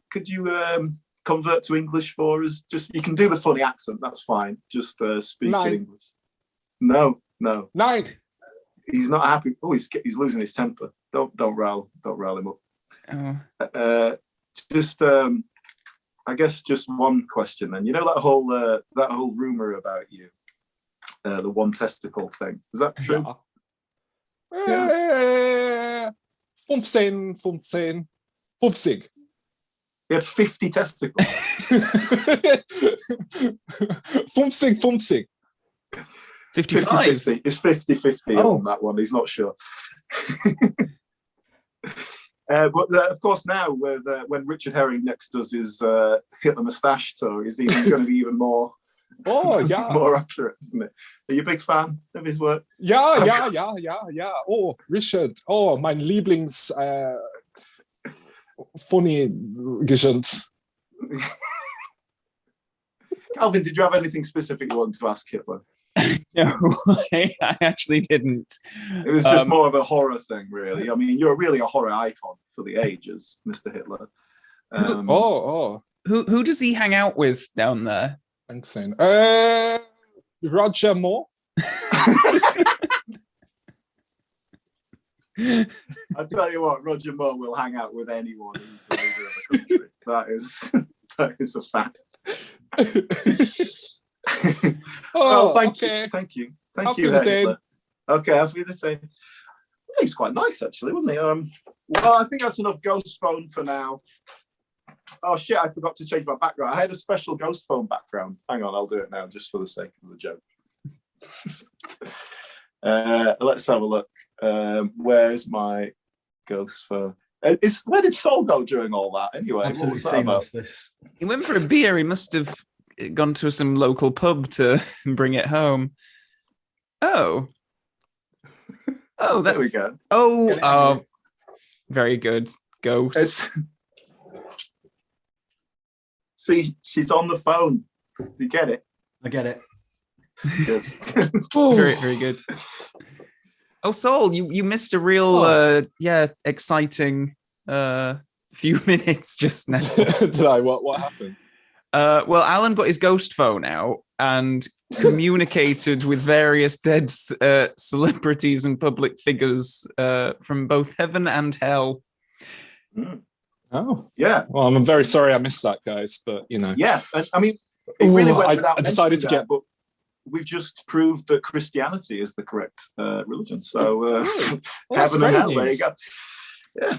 convert to English for us? Just, you can do the funny accent. That's fine. Just speak in English. No. Nein. He's not happy. Oh, he's losing his temper. Don't rile him up. Oh. I guess just one question then. You know that whole rumor about you, the one testicle thing. Is that true? Yeah. 15. He had 50 testicles. 50. 55. 50. It's 50-50 on that one. He's not sure. But of course, now when Richard Herring next does his Hitler moustache tour, is even going to be even more. Oh yeah, more accurate, isn't it? Are you a big fan of his work? Yeah. Oh, Richard. Oh, mein Lieblings funny Agent. Calvin, did you have anything specific you wanted to ask Hitler? No, I actually didn't. It was just more of a horror thing, really. I mean, you're really a horror icon for the ages, Mr. Hitler. Who does he hang out with down there? Thanks, Roger Moore. I tell you what, Roger Moore will hang out with anyone who's the leader of the country. That is a fact. Thank you, Hitler. Okay, I'll feel the same. He was quite nice, actually, wasn't he? Well, I think that's enough ghost phone for now. Oh shit, I forgot to change my background. I had a special ghost phone background. Hang on, I'll do it now just for the sake of the joke. Let's have a look. Where's my ghost phone? Where did Sol go during all that anyway? Absolutely, what was that about? He went for a beer. He must have gone to some local pub to bring it home. Oh, that's. There we go. Oh, very good. Ghost. See, she's on the phone. Do you get it? I get it. Yes. Very, very good. Oh, Sol, you missed a real, exciting few minutes just now. Did I? What happened? Well, Alan got his ghost phone out and communicated with various dead celebrities and public figures from both heaven and hell. Oh, Yeah. well, I'm very sorry I missed that, guys, but you know. Yeah, and I mean, it really went I without decided to mentioning get. that, but we've just proved that Christianity is the correct religion. So Well, that's heaven and great hell, there you news. go.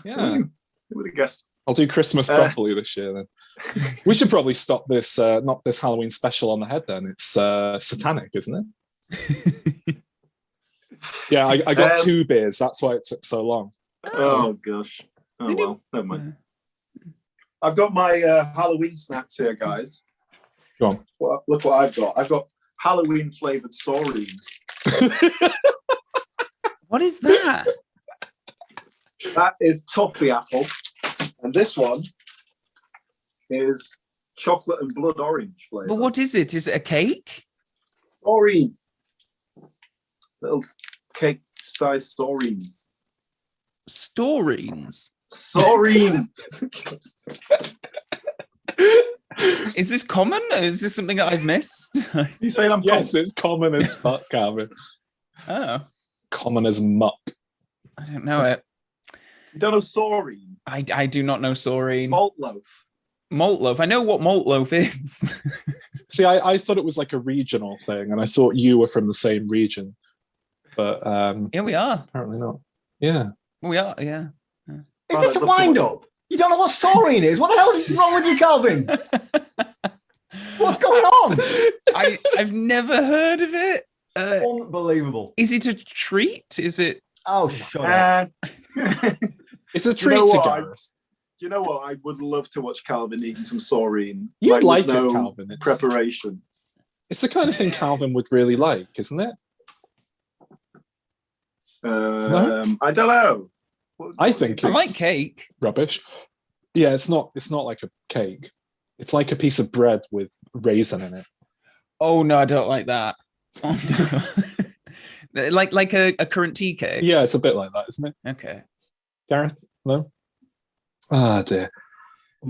Yeah. Who would have guessed? I'll do Christmas properly this year then. We should probably stop this, not this Halloween special on the head then. It's satanic, isn't it? Yeah, I got 2 beers. That's why it took so long. Oh gosh. Oh well, never mind. I've got my Halloween snacks here, guys. Go on. Well, look what I've got. I've got Halloween flavored saurines. What is that? That is toffee apple, and this one is chocolate and blood orange flavor. But what is it? Is it a cake? Saurine. Little cake-sized saurines. Storines. Saurine. Is this common? Is this something that I've missed? You saying I'm Yes, it's common as fuck, Calvin. Oh, Common as muck. I don't know it. You don't know saurine? I do not know saurine. Malt loaf. Malt loaf. I know what malt loaf is. See, I thought it was like a regional thing, and I thought you were from the same region. But Yeah, we are. apparently not. Yeah. We are, yeah. Is this a wind-up? You don't know what saurine is? What the hell is wrong with you, Calvin? What's going on? I've never heard of it. Unbelievable. Is it a treat? Is it? Oh, shut up. It's a treat know to what? Gareth. Do you know what? I would love to watch Calvin eating some saurine. You'd like with it, no Calvin. preparation. It's the kind of thing Calvin would really like, isn't it? I don't know. I think I it's like cake. rubbish. Yeah, it's not like a cake. It's like a piece of bread with raisin in it. Oh no, I don't like that. Oh, no. like a currant tea cake. Yeah, it's a bit like that, isn't it? Okay. Gareth? No? Ah, dear.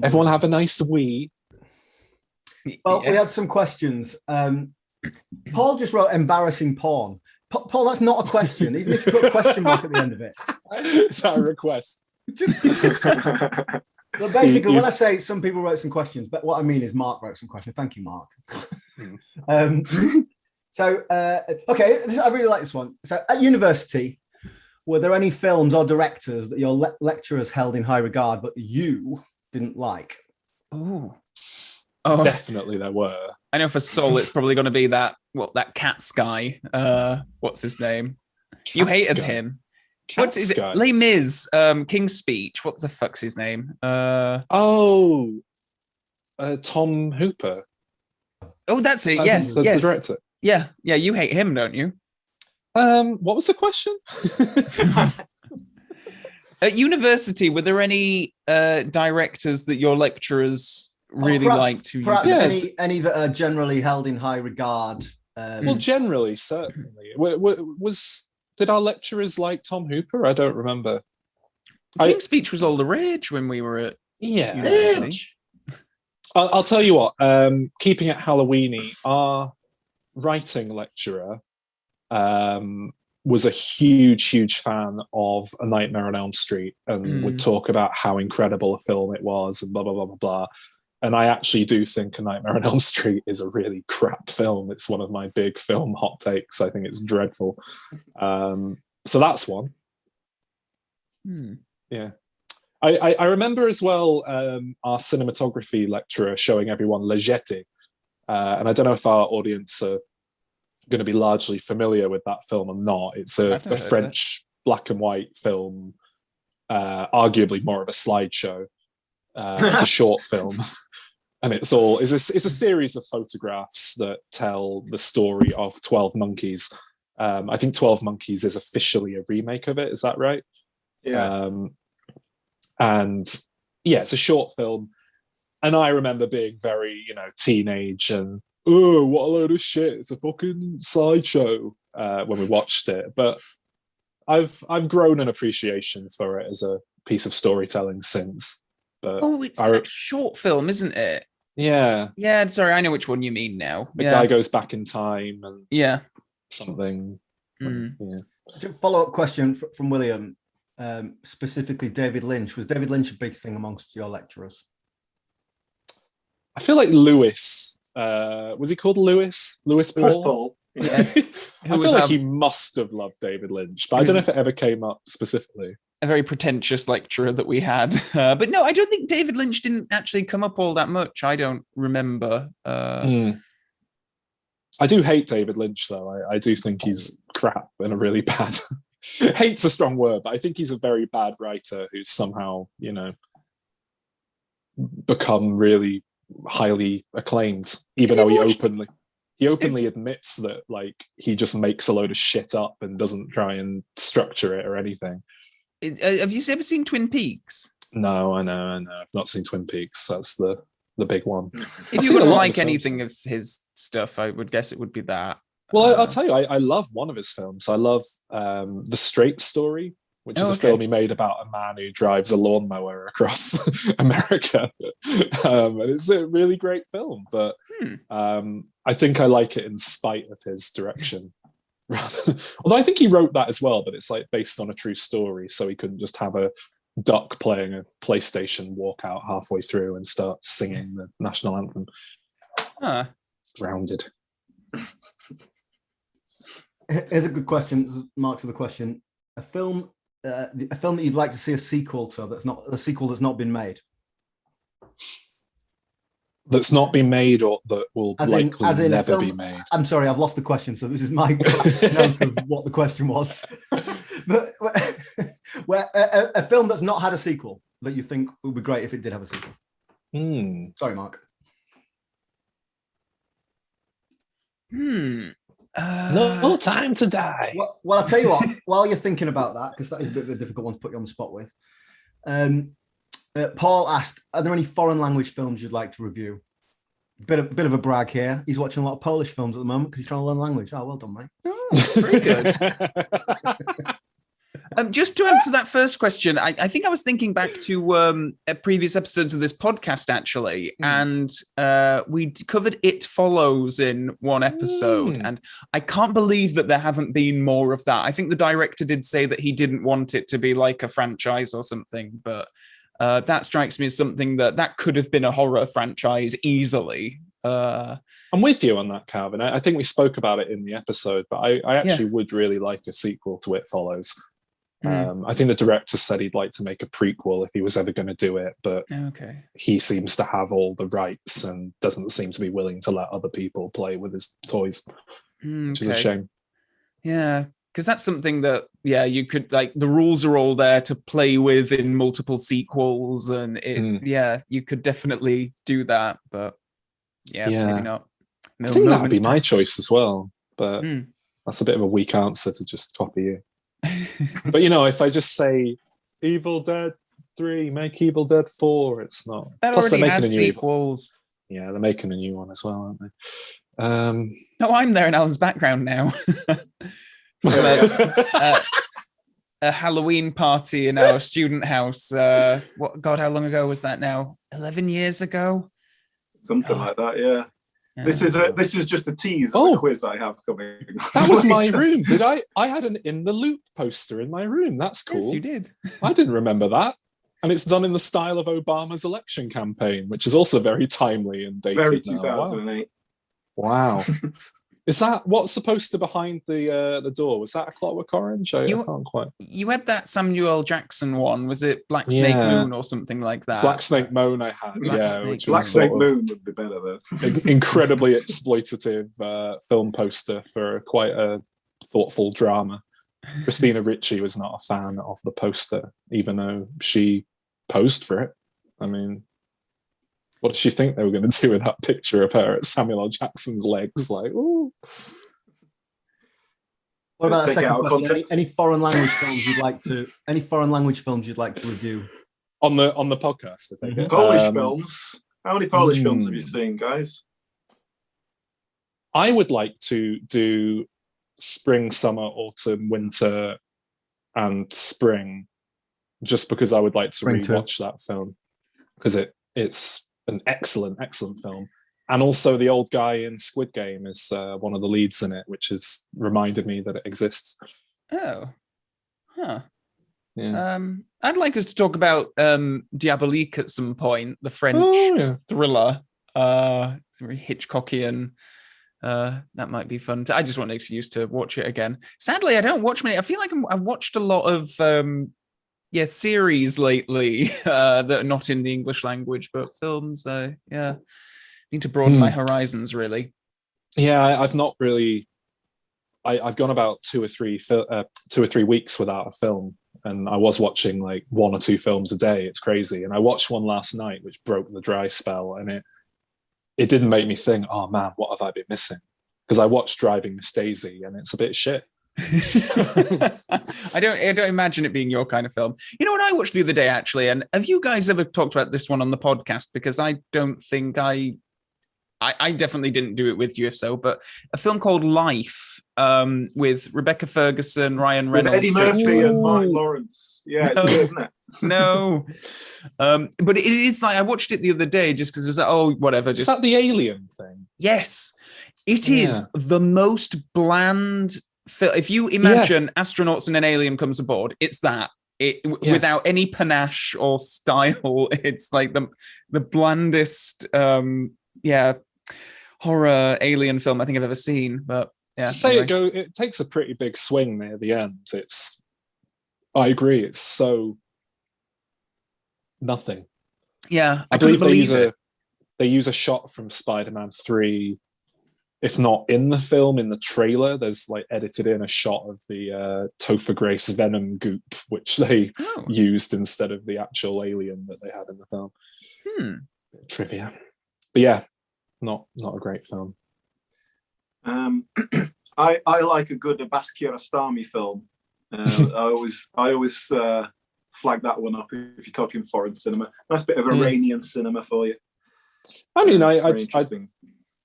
Everyone have a nice wee. Well, we had Yes. some questions. Paul just wrote embarrassing porn. Paul, that's not a question, even if you put a question mark at the end of it. Is that a request? Well, basically, when I say some people wrote some questions, but what I mean is Mark wrote some questions. Thank you, Mark. Okay, I really like this one. So, at university, were there any films or directors that your lecturers held in high regard, but you didn't like? Ooh. Oh, Definitely there were. I know for Soul, it's probably going to be that Cats guy. What's his name? You hated Guy. him. Cats What's Guy. it? Les Mis, King's Speech. What the fuck's his name? Tom Hooper. Oh, that's it. I Yes, think the yes. director. Yeah. You hate him, don't you? What was the question? At university, were there any directors that your lecturers really liked? Perhaps Yeah. any that are generally held in high regard. Well, generally, certainly. Did our lecturers like Tom Hooper? I don't remember. King's Speech was all the rage when we were at university. I'll tell you what. Keeping it Halloweeny, our writing lecturer was a huge fan of A Nightmare on Elm Street and would talk about how incredible a film it was and blah blah blah blah blah. And I actually do think A Nightmare on Elm Street is a really crap film. It's one of my big film hot takes. I think it's dreadful. So that's one. Yeah. I remember as well our cinematography lecturer showing everyone Le Jetée. And I don't know if our audience are going to be largely familiar with that film or not. It's a French black and white film, arguably more of a slideshow. It's a short film. And it's a series of photographs that tell the story of 12 Monkeys. I think 12 Monkeys is officially a remake of it. Is that right? Yeah. And yeah, it's a short film. And I remember being very, teenage and, oh, what a load of shit. It's a fucking slideshow when we watched it. But I've grown an appreciation for it as a piece of storytelling since. But Oh, it's that short film, isn't it? Yeah, Yeah, sorry, I know which one you mean now. the Yeah, guy goes back in time and yeah. something. Mm. Yeah. Follow-up question from William, specifically David Lynch. Was David Lynch a big thing amongst your lecturers? I feel like Lewis. Was he called Lewis? Lewis Lewis Paul? Paul. Yes. I Who was feel like he must have loved David Lynch, but I don't know if it ever came up specifically. a very pretentious lecturer that we had. But no, I don't think David Lynch didn't actually come up all that much. I don't remember. I do hate David Lynch, though. I do think he's crap and a really bad. Hate's a strong word, but I think he's a very bad writer who's somehow, become really highly acclaimed, even though he openly admits that like he just makes a load of shit up and doesn't try and structure it or anything. Have you ever seen Twin Peaks? No, I know. I've not seen Twin Peaks. That's the big one. If you wouldn't like anything of his stuff, I would guess it would be that. Well, I'll tell you, I love one of his films. I love The Straight Story, which is a film he made about a man who drives a lawnmower across America. And it's a really great film, but I think I like it in spite of his direction. Although I think he wrote that as well, but it's like based on a true story, so he couldn't just have a duck playing a PlayStation walk out halfway through and start singing the national anthem. Grounded. Here's a good question. Mark to the question: a film that you'd like to see a sequel to that's not been made. That's not been made, or that will likely never be made. I'm sorry, I've lost the question, so this is my note of what the question was. But where a film that's not had a sequel that you think would be great if it did have a sequel. Sorry, Mark. No Time to Die. Well, I'll tell you what. While you're thinking about that, because that is a bit of a difficult one to put you on the spot with. Paul asked, "Are there any foreign language films you'd like to review?" Bit of a brag here. He's watching a lot of Polish films at the moment because he's trying to learn language. Oh, well done, mate. Oh, very good. Just to answer that first question, I think I was thinking back to previous episodes of this podcast, actually, and we covered It Follows in one episode, and I can't believe that there haven't been more of that. I think the director did say that he didn't want it to be like a franchise or something, but that strikes me as something that could have been a horror franchise easily. I'm with you on that, Calvin. I think we spoke about it in the episode, but I actually would really like a sequel to It Follows. I think the director said he'd like to make a prequel if he was ever going to do it, but he seems to have all the rights and doesn't seem to be willing to let other people play with his toys, which is a shame. Yeah, because that's something that, you could, like, the rules are all there to play with in multiple sequels, and you could definitely do that, but maybe not. I think that would be my choice as well, but that's a bit of a weak answer to just copy you. But if I just say Evil Dead 3, make Evil Dead 4, it's not. That Plus, already they're making had a new sequels. they're making a new one as well, aren't they? No, I'm there in Alan's background now. A Halloween party in our student house. How long ago was that now? 11 years ago? Something like that, yeah. This is just a tease of a quiz I have coming. That was my room. I had an In the Loop poster in my room. That's cool. Yes, you did. I didn't remember that. And it's done in the style of Obama's election campaign, which is also very timely and dated. Very 2008. Wow. Is that what's supposed to behind the door? Was that a Clockwork Orange? I can't quite. You had that Samuel Jackson one. Was it Black Snake Moon or something like that? Black Snake Moon I had, Black Snake Moon would be better though. Incredibly exploitative film poster for quite a thoughtful drama. Christina Ricci was not a fan of the poster, even though she posed for it. I mean, what did she think they were going to do with that picture of her at Samuel L. Jackson's legs? Like, ooh. What about that second question? Any foreign language films you'd like to? Any foreign language films you'd like to review on the podcast? I think Polish films. How many Polish films have you seen, guys? I would like to do spring, summer, autumn, winter, and spring, just because I would like to rewatch that film because it's an excellent film. And also the old guy in Squid Game is one of the leads in it, which has reminded me that it exists. Oh, huh. Yeah. I'd like us to talk about Diabolique at some point, the French thriller. It's very Hitchcockian. That might be fun. I just want an excuse to watch it again. Sadly, I don't watch many. I feel like I've watched a lot of series lately that are not in the English language, but films. Need to broaden my horizons, really. Yeah, I've not really. I've gone about 2 or 3 weeks without a film, and I was watching like 1 or 2 films a day. It's crazy. And I watched one last night, which broke the dry spell, and it didn't make me think, oh man, what have I been missing? Because I watched Driving Miss Daisy, and it's a bit shit. I don't imagine it being your kind of film. You know what I watched the other day, actually, and have you guys ever talked about this one on the podcast? Because I don't think I definitely didn't do it with you, if so, but a film called Life, with Rebecca Ferguson, Ryan Reynolds, with Eddie Murphy and Mark Lawrence. Yeah, it's good, isn't it? No. But it is like, I watched it the other day just because it was like, oh, whatever. Is that the alien thing? Yes. It is the most bland film. If you imagine astronauts and an alien comes aboard, it's that. Without any panache or style. It's like the blandest horror alien film I think I've ever seen. But yeah, to say it takes a pretty big swing near the end. I agree, it's so nothing. Yeah, I believe they use a shot from Spider-Man 3, if not in the film, in the trailer. There's like edited in a shot of the Topher Grace Venom goop, which they used instead of the actual alien that they had in the film. Trivia. But yeah, not a great film. I like a good Abbas Kiarostami film. I always flag that one up if you're talking foreign cinema. Nice bit of Iranian cinema for you. I mean, I don't think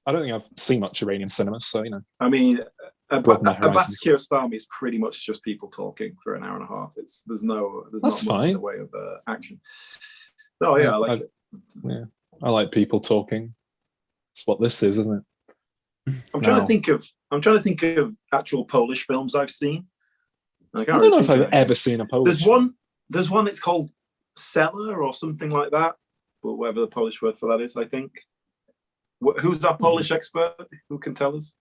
I've seen much Iranian cinema, so you know. I mean, Abbas Kiarostami is pretty much just people talking for an hour and a half. There's not much in the way of action. Oh yeah, I like it. Yeah, I like people talking. It's what this is, isn't it? I'm trying to think of actual Polish films I've seen. I don't know if I've ever seen a Polish. There's one. It's called Cellar or something like that, but whatever the Polish word for that is, I think. Who's our Polish expert? Who can tell us?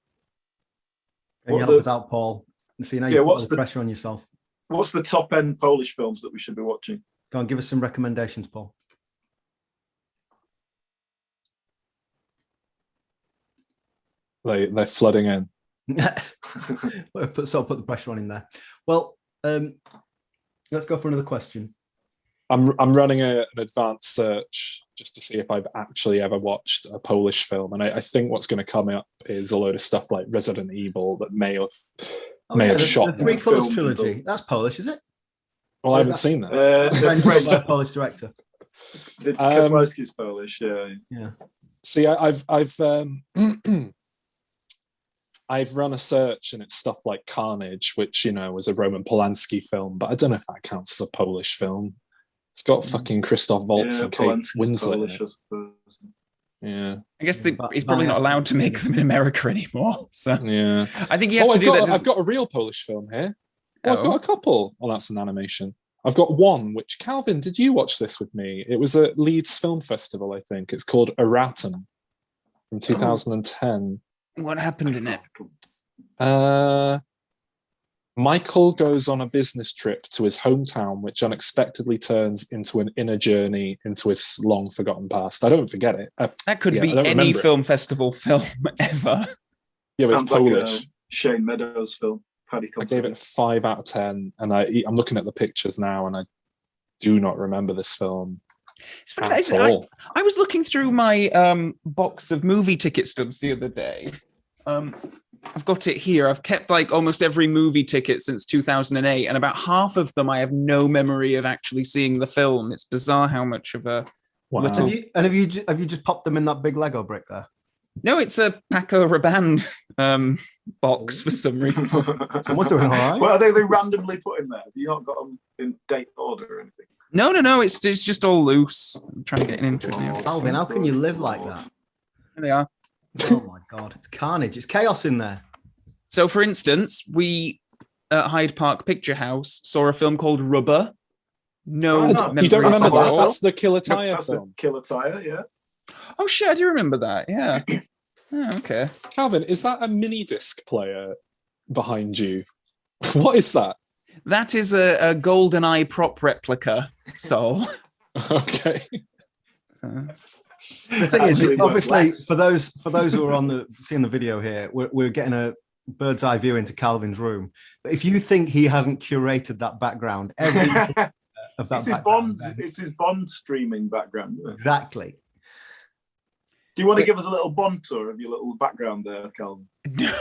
Can you help us out, Paul? See, now you put the pressure on yourself. What's the top end Polish films that we should be watching? Go on, give us some recommendations, Paul. They're flooding in. put the pressure on in there. Well, let's go for another question. I'm running an advanced search just to see if I've actually ever watched a Polish film, and I think what's going to come up is a load of stuff like Resident Evil that may have shot the Three Colours trilogy. That's Polish, is it? Well, I haven't seen that. The Polish director. Kieslowski's Polish. Yeah. See, I've run a search and it's stuff like Carnage, which, you know, was a Roman Polanski film, but I don't know if that counts as a Polish film. It's got fucking Christoph Waltz and Kate Winslet. Polish, I suppose. Yeah. I guess he's probably not allowed to make them in America anymore. So yeah. I think he has to do that. I've got a real Polish film here. I've got a couple. Well, that's an animation. I've got one, which, Calvin, did you watch this with me? It was at Leeds Film Festival, I think. It's called Erratum from 2010. What happened in it? Michael goes on a business trip to his hometown, which unexpectedly turns into an inner journey into his long-forgotten past. I don't forget it. That could be any film festival film ever. Yeah, but it's Polish. Like a Shane Meadows film. I gave it a 5 out of 10, and I'm looking at the pictures now, and I do not remember this film. At all. I was looking through my box of movie ticket stubs the other day. I've got it here. I've kept like almost every movie ticket since 2008, and about half of them I have no memory of actually seeing the film. It's bizarre how much of a little... Have you just popped them in that big Lego brick there? No, it's a Paco Rabanne box for some reason. Someone's doing all right. Well, are they randomly put in there? Have you not got them in date order or anything? No. It's just all loose. I'm trying to get into it now. Calvin, how can you live like that? There they are. Oh my God, it's carnage. It's chaos in there. So, for instance, we at Hyde Park Picture House saw a film called Rubber. No, You don't remember memories that? at all. That's the Killer Tire That's the film. Killer Tire, yeah. Oh shit, I do remember that. Yeah. Oh, okay. Calvin, is that a mini disc player behind you? What is that? That is a GoldenEye prop replica, Sol. Okay. So, The thing is, Actually, obviously, less. for those who are seeing the video here, we're getting a bird's eye view into Calvin's room. But if you think he hasn't curated that background, every of that It's his background, Bond. then- It's his Bond streaming background. exactly. Do you want to give us a little Bond tour of your little background there, Calvin? no.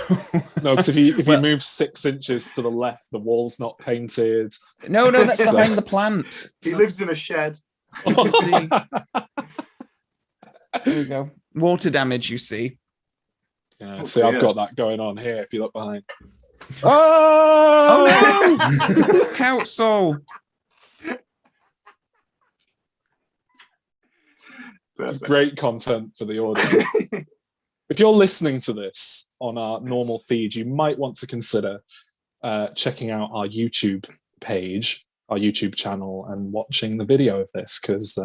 No, because if you Well- move 6 inches to the left, the wall's not painted. No, that's So- behind the plant. He lives in a shed. You can see. There we go. Water damage, you see. Yeah, Oh, see, I've dear. got that going on here. If you look behind. Oh no! Look out, Sol. It's great content for the audience. If you're listening to this on our normal feed, you might want to consider checking out our YouTube page, our YouTube channel, and watching the video of this, because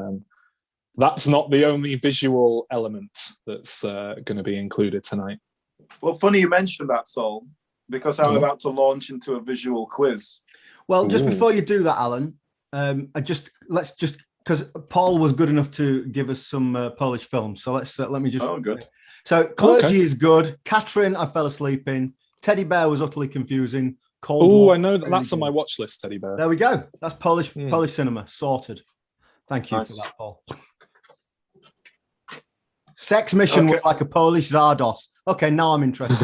that's not the only visual element that's going to be included tonight. Well, funny you mentioned that, Sol, because I'm about to launch into a visual quiz. Well, just Ooh. before you do that, Alan, let's just because Paul was good enough to give us some Polish films, so let me just. Oh, good. So Clergy Okay. is good. Catherine, I fell asleep in. Teddy Bear was utterly confusing. Cold Oh, War, I know that really that's on good. my watch list, Teddy Bear. There we go. That's Polish Hmm. Polish cinema sorted. Thank you Nice. for that, Paul. Sex Mission was Okay. like a Polish Zardos. Okay, now I'm interested.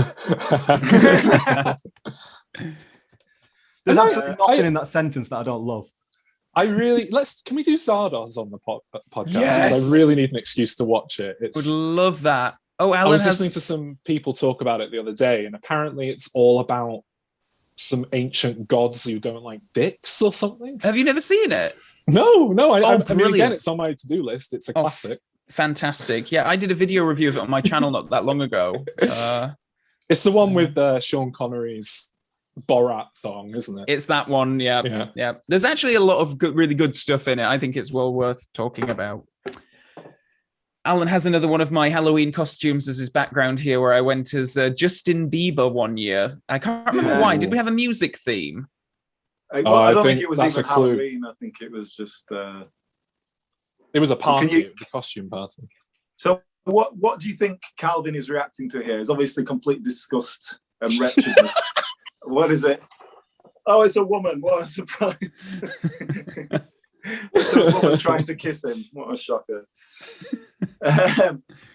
There's No, absolutely nothing in that sentence that I don't love. I really can we do Zardos on the podcast? Yes. Because I really need an excuse to watch it. Would It's love that. Oh, I Alan was has. listening to some people talk about it the other day, and apparently it's all about some ancient gods who don't like dicks or something. Have you never seen it? No, I mean, again, brilliant. it's on my to-do list. It's a Oh, classic. Fantastic. Yeah, I did a video review of it on my channel not that long ago. It's the one with Sean Connery's Borat thong, isn't it? It's that one. Yeah. Yeah. There's actually a lot of really good stuff in it. I think it's well worth talking about. Alan has another one of my Halloween costumes as his background here, where I went as Justin Bieber one year. I can't remember why. Did we have a music theme? I I don't think think it was that's even a clue. Halloween. I think it was just. It was a party, you- the costume party. So, what do you think Calvin is reacting to here? Is obviously complete disgust and wretchedness. What is it? Oh, it's a woman. What a surprise! It's a woman trying to kiss him. What a shocker!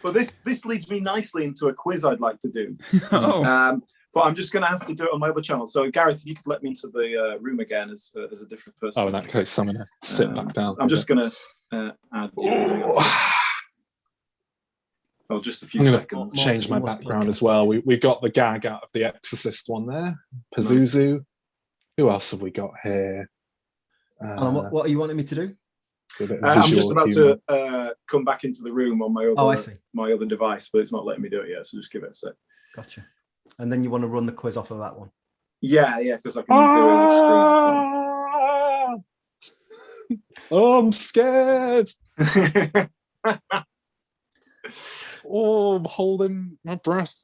But this leads me nicely into a quiz I'd like to do. Oh, But I'm just going to have to do it on my other channel. So, Gareth, if you could let me into the room again as a different person. Oh, in that case, I'm gonna sit back down. I'm just going to add you. Oh, just a few I'm gonna seconds. change my More background speaker. as well. We got the gag out of the Exorcist one there. Pazuzu. Who else have we got here? Alan, what are you wanting me to do? a bit of I'm just visual about humour. to come back into the room on my Oh, I other see. my other device, but it's not letting me do it yet. So just give it a sec. Gotcha. And then you want to run the quiz off of that one. Yeah, because I can do it on the screen. Oh, I'm scared. So. Oh, I'm holding my breath.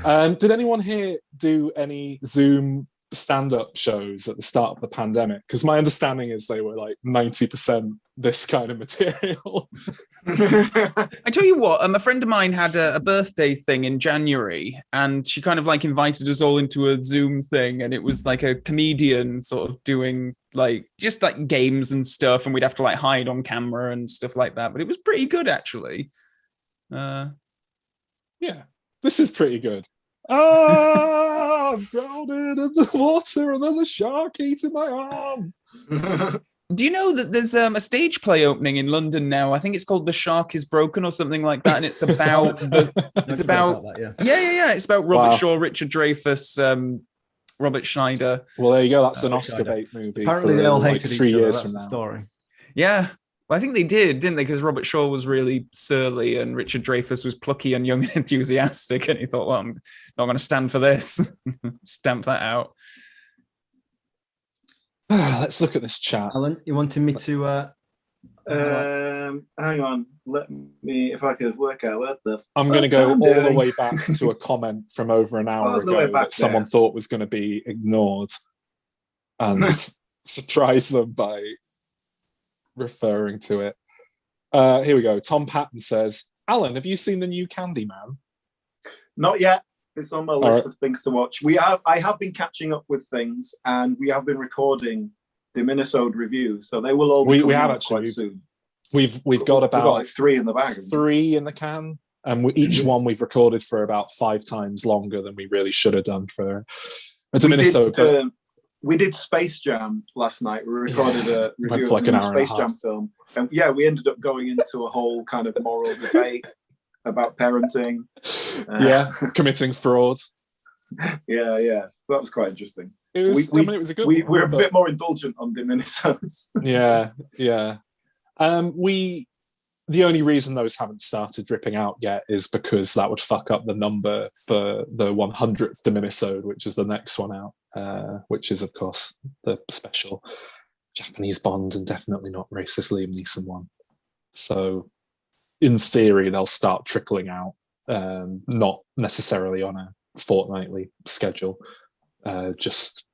Did anyone here do any Zoom stand-up shows at the start of the pandemic? Because my understanding is they were like 90% this kind of material. I tell you what, a friend of mine had a birthday thing in January, and she kind of like invited us all into a Zoom thing, and it was like a comedian sort of doing like just like games and stuff, and we'd have to like hide on camera and stuff like that. But it was pretty good actually. Yeah, this is pretty good. Ah, I'm drowning in the water and there's a shark eating my arm. Do you know that there's a stage play opening in London now? I think it's called The Shark is Broken or something like that, and it's about Don't forget about that, yeah. yeah. It's about Robert Wow. Shaw, Richard Dreyfuss, Robert Schneider. Well, there you go. That's an Robert Oscar Schneider. bait movie. Apparently, for they all like hated 3 each other. years That's from the now. story. Yeah. Well, I think they did, didn't they? Because Robert Shaw was really surly and Richard Dreyfuss was plucky and young and enthusiastic. And he thought, well, I'm not going to stand for this. Stamp that out. Let's look at this chat. Alan, you wanted me to... Hang on. Let me, if I could work out what the I'm going to fuck go I'm all the doing. way back to a comment from over an hour All the way ago back that someone there. thought was going to be ignored and surprise them by referring to it. Here we go. Tom Patton says, Alan, have you seen the new Candyman? Not yet. It's on my list right. of things to watch. I have been catching up with things, and we have been recording the Minnesota reviews, so they will all be we have out actually quite soon. We've got about like 3 in the bag. 3 in the can, and each one we've recorded for about 5 times longer than we really should have done for Minnesota. We did Space Jam last night. We recorded a review like of an the hour Space and a half. Jam film, and yeah, we ended up going into a whole kind of moral debate about parenting. Committing fraud. Yeah, that was quite interesting. It was. It was a good. We're a bit more indulgent on Diminishing. Yeah. The only reason those haven't started dripping out yet is because that would fuck up the number for the 100th Diminisode, which is the next one out, which is, of course, the special Japanese Bond and definitely not racist Liam Neeson one. So, in theory, they'll start trickling out, not necessarily on a fortnightly schedule, just,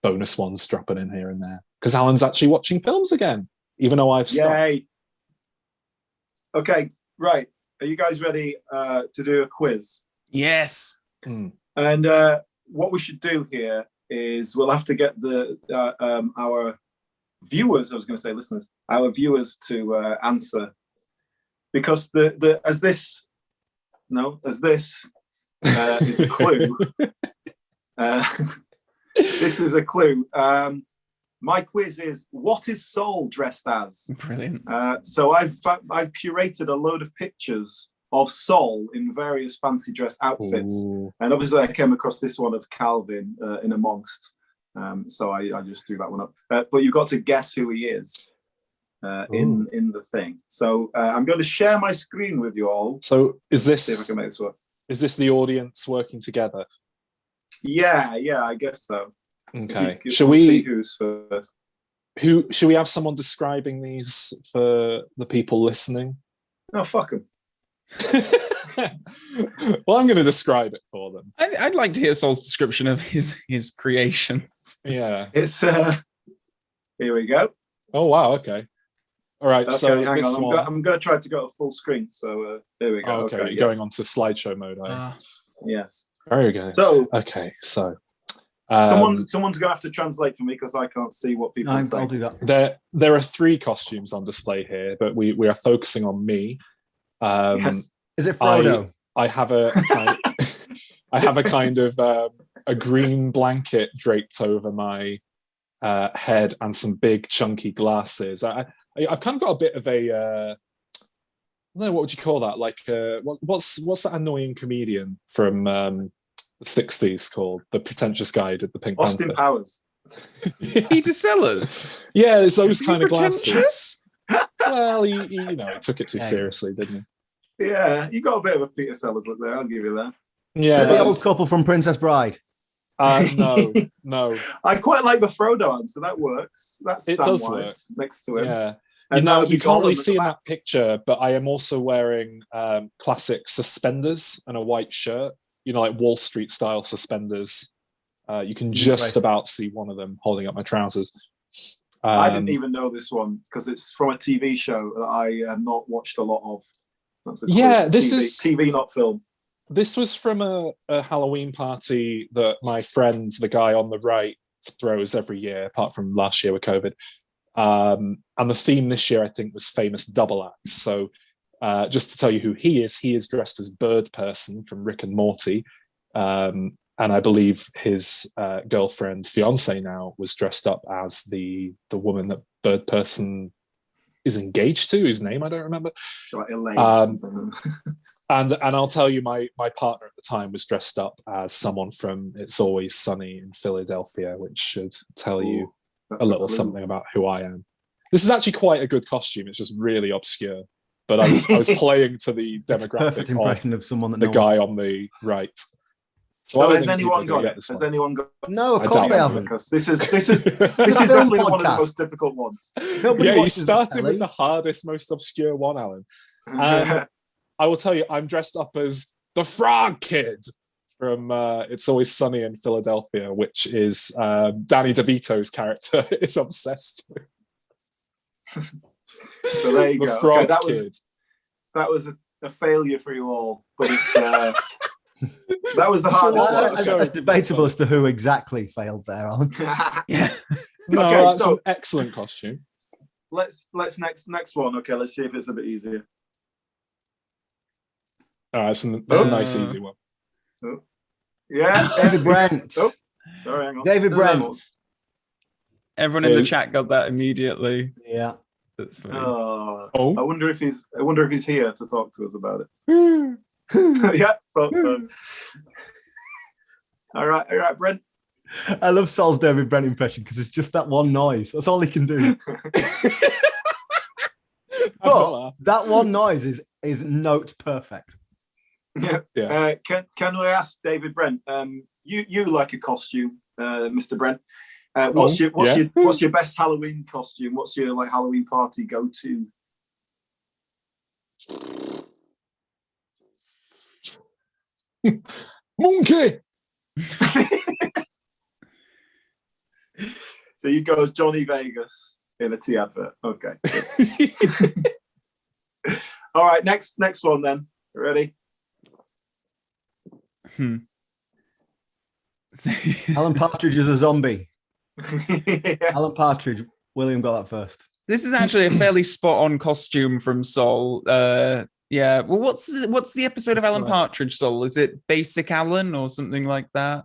bonus ones dropping in here and there. Because Alan's actually watching films again, even though I've stopped. Yay! Okay, right. Are you guys ready to do a quiz? Yes. And what we should do here is we'll have to get our viewers, I was going to say listeners, our viewers to answer, because as this is a clue. This is a clue. My quiz is, what is Saul dressed as? Brilliant. So I've curated a load of pictures of Saul in various fancy dress outfits. Ooh. And obviously I came across this one of Calvin in amongst. So I just threw that one up. But you've got to guess who he is in the thing. So I'm going to share my screen with you all. So See if I can make this work. is this the audience working together? Yeah, I guess so. Okay. We'll see who's first. Should we have someone describing these for the people listening? Oh, fuck him. Well, I'm going to describe it for them. I'd like to hear Saul's description of his creations. Yeah. It's here we go. Oh wow. Okay. All right. Okay, So hang this on. one. I'm going to try to go to full screen. So there we go. Oh, okay. yes. Going on to slideshow mode. Yes. Very good. So okay. So someone's going to have to translate for me because I can't see what people are saying. I'll do that. there are 3 costumes on display here, but we are focusing on me. Yes. Is it Frodo? I have a kind of a green blanket draped over my head and some big chunky glasses. I've kind of got a bit of a I don't know, what would you call that? Like what's that annoying comedian from the 60s called? The pretentious guy who did the Pink Austin Panther. Powers. Peter Sellers. Yeah, it's those Is he kind of glasses. pretentious? Well, he took it too seriously, didn't Yeah, you got a bit of a Peter Sellers look there. I'll give you that. he? Yeah, The old couple from Princess Bride. no. I quite like the Frodo answer. That works. That's It does Samwise next to him. Yeah. And that would You be can't really Gollum at see the in back. that picture, but I am also wearing classic suspenders and a white shirt, like Wall Street style suspenders. You can just about see one of them holding up my trousers. I didn't even know this one because it's from a TV show that I have not watched a lot of. That's a clue. Yeah, It's TV, not film. This was from a Halloween party that my friend, the guy on the right, throws every year, apart from last year with COVID. And the theme this year, I think, was famous double acts. So just to tell you who he is dressed as Bird Person from Rick and Morty. And I believe his girlfriend, fiance now, was dressed up as the woman that Bird Person is engaged to, whose name I don't remember. Like Elaine or something. And I'll tell you, my partner at the time was dressed up as someone from It's Always Sunny in Philadelphia, which should tell you a little something about who I am. This is actually quite a good costume. It's just really obscure. But I was playing to the demographic Perfect impression of someone that the guy on the right. So has anyone got it? Has anyone got it? No, of course they haven't. Because this is definitely one of the most difficult ones. Yeah, you started with the hardest, most obscure one, Alan. I will tell you, I'm dressed up as the Frog Kid from It's Always Sunny in Philadelphia, which is Danny DeVito's character is obsessed with. So there you The go. Frog Okay, Kid. that was a failure for you all, but it's that was the hardest one. It's debatable as to who exactly failed there, Alan. Yeah. No, Okay, that's so- an excellent costume. Let's next one. Okay, let's see if it's a bit easier. All right, that's a nice, easy one. Yeah, David Brent. Oh, sorry, hang on. David Brent. Everyone in the chat got that immediately. Yeah. That's funny. Oh, Oh. I wonder if he's here to talk to us about it. Yeah. But, all right, Brent. I love Sol's David Brent impression because it's just that one noise. That's all he can do. But that one noise is note perfect. Yeah. Can I ask David Brent? You like a costume, Mr. Brent? What's your best Halloween costume? What's your like Halloween party go to? Monkey. So you go as Johnny Vegas in a tea advert. Okay. All right. Next one then. Ready? Alan Partridge is a zombie. Yes. Alan Partridge. William got that first. This is actually a fairly spot-on costume from Sol. Yeah. Well, what's the episode of Alan Partridge, Sol? Is it Basic Alan or something like that?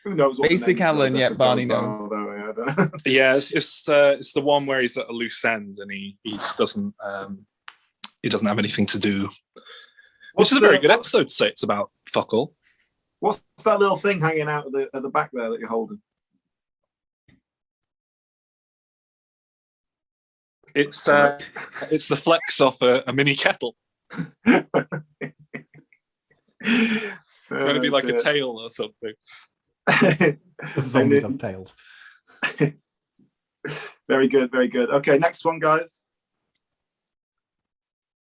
Who knows? What Basic Alan. Yeah, Barney knows. Though, I don't know. Yeah, it's the one where he's at a loose end and he doesn't have anything to do. Which is a very good episode to say it's about fuck all. What's that little thing hanging out at the back there that you're holding? It's the flex off a mini kettle. It's going to be like a tail or something. Zombies have tails. Very good, very good. Okay, next one, guys.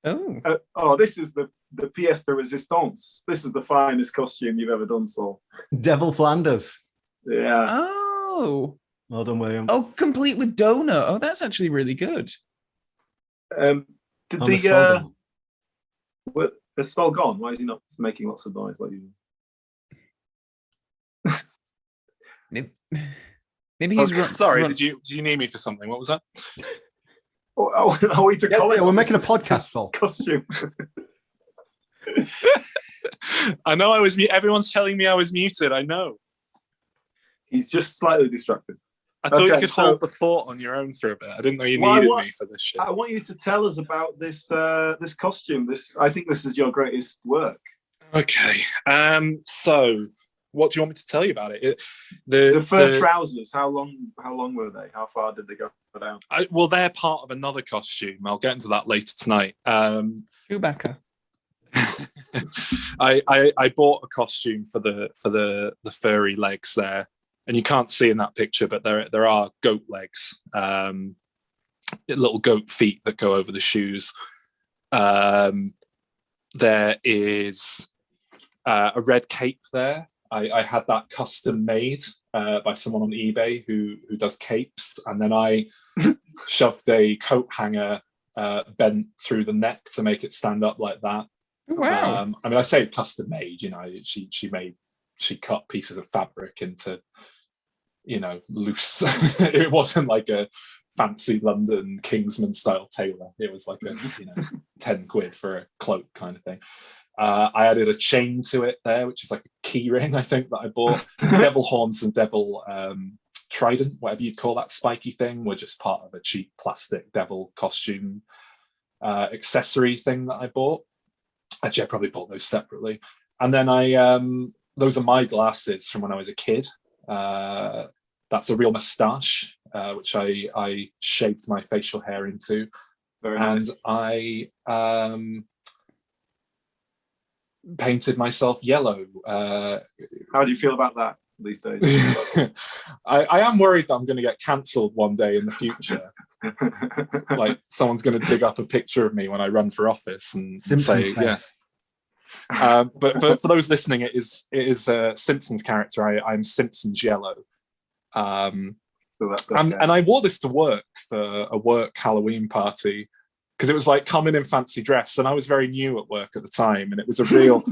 Oh, This is the pièce de résistance. This is the finest costume you've ever done, Saul. Devil Flanders. Yeah. oh, Well done, William. oh! Complete with donut. Oh, that's actually really good. Did I'm the sold. is Saul gone? Why is he not making lots of noise like you? Maybe he's Sorry, did you need me for something? What was that? Are we to comment? Yeah, we're making a podcast, Sol. Costume. I know I was everyone's telling me I was muted. I know. He's just slightly distracted. I thought you Okay, could so- hold the fort on your own for a bit. I didn't know you Well, needed me for this shit. I want you to tell us about this this costume. I think this is your greatest work. Okay. So what do you want me to tell you about it? The fur trousers. How long were they? How far did they go down? Well, they're part of another costume. I'll get into that later tonight. Chewbacca. I bought a costume for the furry legs there, and you can't see in that picture, but there are goat legs, little goat feet that go over the shoes. There is a red cape there. I had that custom made by someone on eBay who does capes, and then I shoved a coat hanger bent through the neck to make it stand up like that. Wow. I mean, I say custom made. You know, she cut pieces of fabric into, loose. It wasn't like a fancy London Kingsman style tailor. It was like a 10 quid for a cloak kind of thing. I added a chain to it there, which is like a key ring, I think, that I bought. Devil horns and devil trident, whatever you'd call that spiky thing, were just part of a cheap plastic devil costume accessory thing that I bought. Actually, I probably bought those separately. And then those are my glasses from when I was a kid. That's a real moustache, which I shaved my facial hair into. Very nice. And I painted myself yellow. How do you feel about that these days? I am worried that I'm going to get cancelled one day in the future. Like someone's going to dig up a picture of me when I run for office and say, yes. But for those listening, it is a Simpsons character. I'm Simpsons Yellow. So that's okay. And I wore this to work for a work Halloween party because it was like coming in fancy dress, and I was very new at work at the time, and it was a real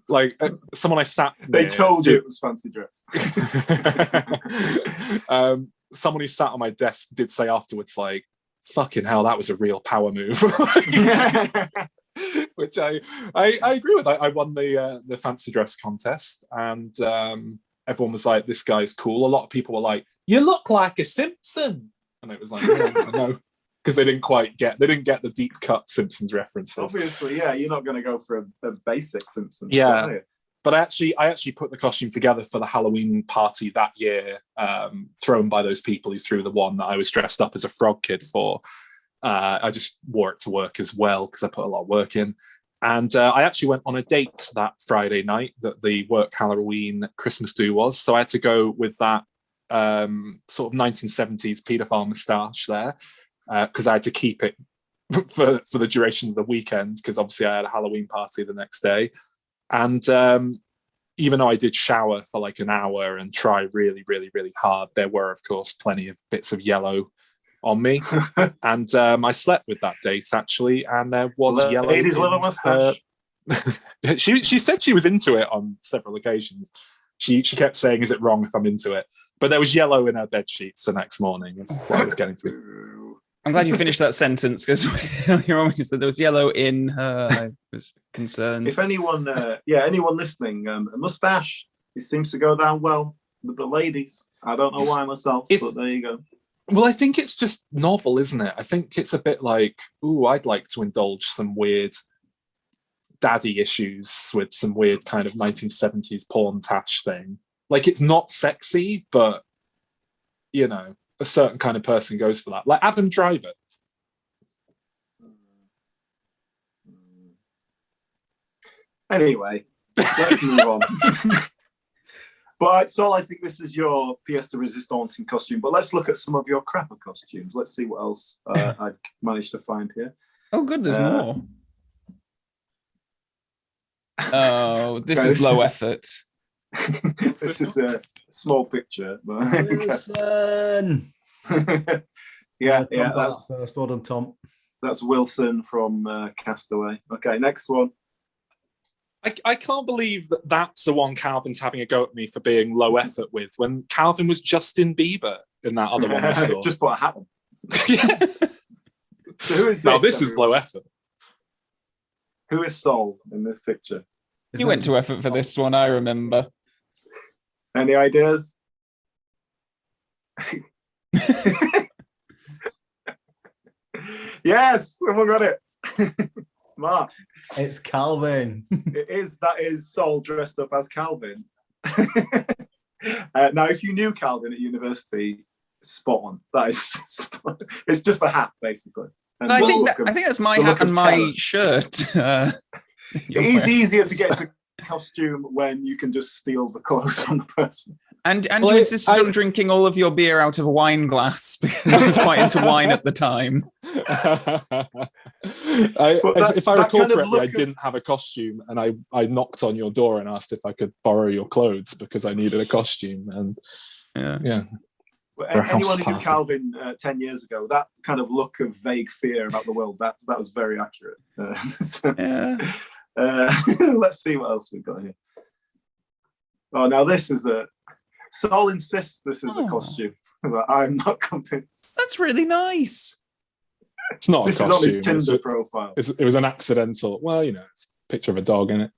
like someone I sat. They told you it was fancy dress. Someone who sat on my desk did say afterwards, like, "Fucking hell, that was a real power move." Which I agree with. I won the fancy dress contest, and everyone was like, "This guy's cool." A lot of people were like, "You look like a Simpson," and it was like, no, because they didn't get the deep cut Simpsons references. Obviously, yeah, you're not going to go for a basic Simpsons. Yeah, but I actually put the costume together for the Halloween party that year, thrown by those people who threw the one that I was dressed up as a frog kid for. I just wore it to work as well because I put a lot of work in. And I actually went on a date that Friday night that the work Halloween Christmas do was. So I had to go with that sort of 1970s paedophile moustache there because I had to keep it for the duration of the weekend because obviously I had a Halloween party the next day. And even though I did shower for like an hour and try really, really, really hard, there were, of course, plenty of bits of yellow on me. And I slept with that date, actually, and there was yellow. Ladies love a mustache. She said she was into it on several occasions. She kept saying, "Is it wrong if I'm into it?" But there was yellow in her bed sheets the next morning. That's what I was getting to. I'm glad you finished that sentence because you're always said there was yellow in her. I was concerned. If anyone, anyone listening, a mustache, it seems to go down well with the ladies. I don't know why myself, but there you go. Well, I think it's just novel, isn't it? I think it's a bit like, ooh, I'd like to indulge some weird daddy issues with some weird kind of 1970s porn tash thing. Like, it's not sexy, but, you know, a certain kind of person goes for that. Like Adam Driver. Anyway, let's move on. But Sol, I think this is your pièce de résistance in costume. But let's look at some of your crapper costumes. Let's see what else I've managed to find here. Oh, good, there's more. Oh, this is low effort. This is a small picture. Wilson. yeah, that's first. Well done, Tom. That's Wilson from Castaway. Okay, next one. I can't believe that that's the one Calvin's having a go at me for being low effort with when Calvin was Justin Bieber in that other one we saw. Just put a hat on. Yeah. So who is this? Now this is low effort. Who is Sol in this picture? You went to effort for this one, I remember. Any ideas? Yes, someone got it. Mark. It's Calvin. That is Sol dressed up as Calvin. Now, if you knew Calvin at university, spot on. That is it's just a hat, basically. And I think that's my hat and my shirt. It is easier to get into costume when you can just steal the clothes from the person. And you insisted on drinking all of your beer out of a wine glass because I was quite into wine at the time. If I recall correctly, I didn't have a costume, and I knocked on your door and asked if I could borrow your clothes because I needed a costume. And yeah. Anyone who knew Calvin 10 years ago, that kind of look of vague fear about the world, that was very accurate. Let's see what else we've got here. Oh, now this is Sol insists this is a costume, but I'm not convinced. That's really nice. It's not a costume. This is on his Tinder profile. It was an accidental. Well, you know, it's a picture of a dog in it.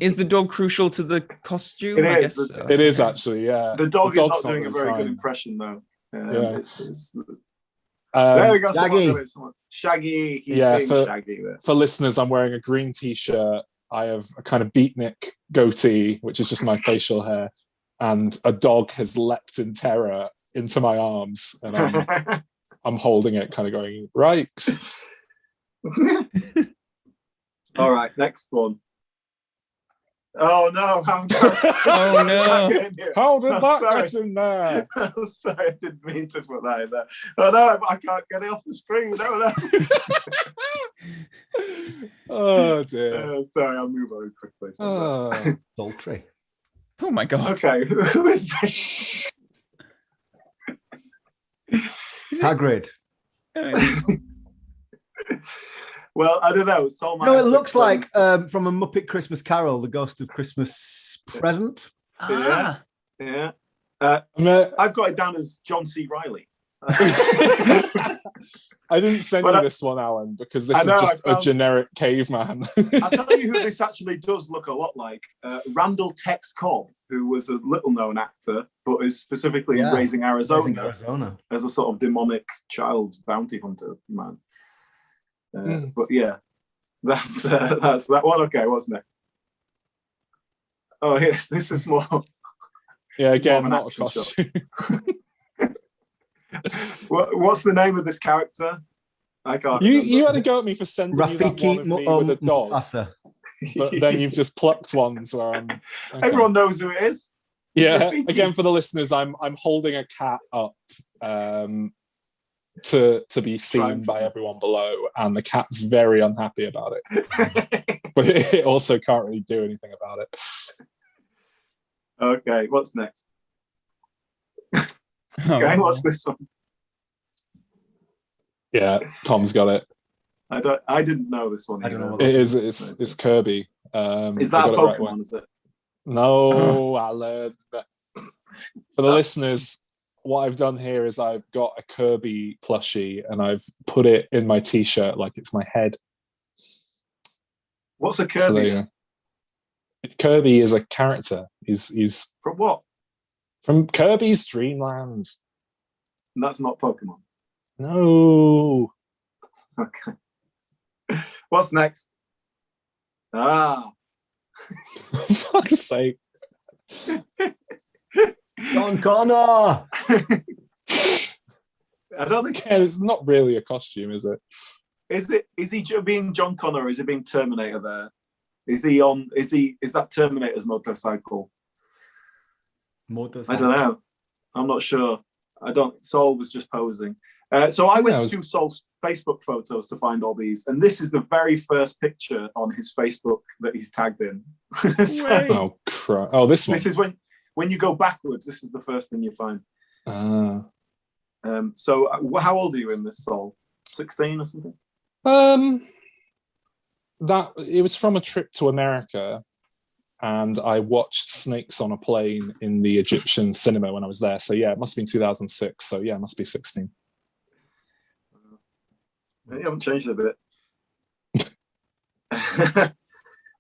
Is the dog crucial to the costume? It I is. guess so. It is actually, yeah. The dog is dog's not doing a really very good trying. impression though. Yeah. There we go. Um, Shaggy. He's Yeah, being for- Shaggy there. for listeners, I'm wearing a green t-shirt. I have a kind of beatnik goatee, which is just my facial hair, and a dog has leapt in terror into my arms, and I'm holding it, kind of going, "Rikes!" All right, next one. Oh no! Oh, no. How did I'm that sorry. get in there? I'm sorry, I didn't mean to put that in there. Oh no, I can't get it off the screen. No. Oh dear. Sorry, I'll move on quickly. Oh. Sultry. Oh my god. Okay, who is this? Hagrid. Well, I don't know. Sol might No, it have to looks explain like stuff. from a Muppet Christmas Carol, the Ghost of Christmas Present. Ah. Yeah. I'm a- I've got it down as John C. Riley. I didn't send But you I- this one, Alan, because this I is know, just I a found- generic caveman. I'll tell you who this actually does look a lot like. Randall Tex Cobb, who was a little-known actor, but is specifically in Yeah. Raising I think Arizona Arizona. as a sort of demonic child bounty hunter man. Mm. But yeah, that's that one. Okay, what's next? Oh, yes, this is more. Yeah, again, an not a action shot. costume. What's the name of this character? I can't. You remember. had to go at me for sending you that one Rafiki of me with a dog, Mufasa. but then you've just plucked ones where I'm. Okay. Everyone knows who it is. Yeah, Rafiki. again for the listeners, I'm holding a cat up to be seen by everyone below, and the cat's very unhappy about it, but it also can't really do anything about it. Okay, what's next? Oh, Okay, what's this one? Yeah, Tom's got it. I didn't know this one. I don't know either. what It That's- is. It's Kirby. Is I that a got it right Pokemon? away. Is it? No, Alan. For the listeners, what I've done here is I've got a Kirby plushie and I've put it in my t-shirt like it's my head. What's a So there Kirby? you go. Kirby is a character. He's From what? from Kirby's Dream Land. And that's not Pokemon. No. Okay. What's next? Ah, For fuck's sake. John Connor. I don't think. Again, it's not really a costume, is it? Is he being John Connor or is he being Terminator there? Is that Terminator's motorcycle? I don't know. I'm not sure. Sol was just posing. So I went through Sol's Facebook photos to find all these, and this is the very first picture on his Facebook that he's tagged in. So Oh crap! Oh, this one. this is when you go backwards. This is the first thing you find. So how old are you in this, Sol? 16 or something? That it was from a trip to America, and I watched Snakes on a Plane in the Egyptian cinema when I was there. So yeah, it must have been 2006. So yeah, it must be 16. You haven't changed a bit.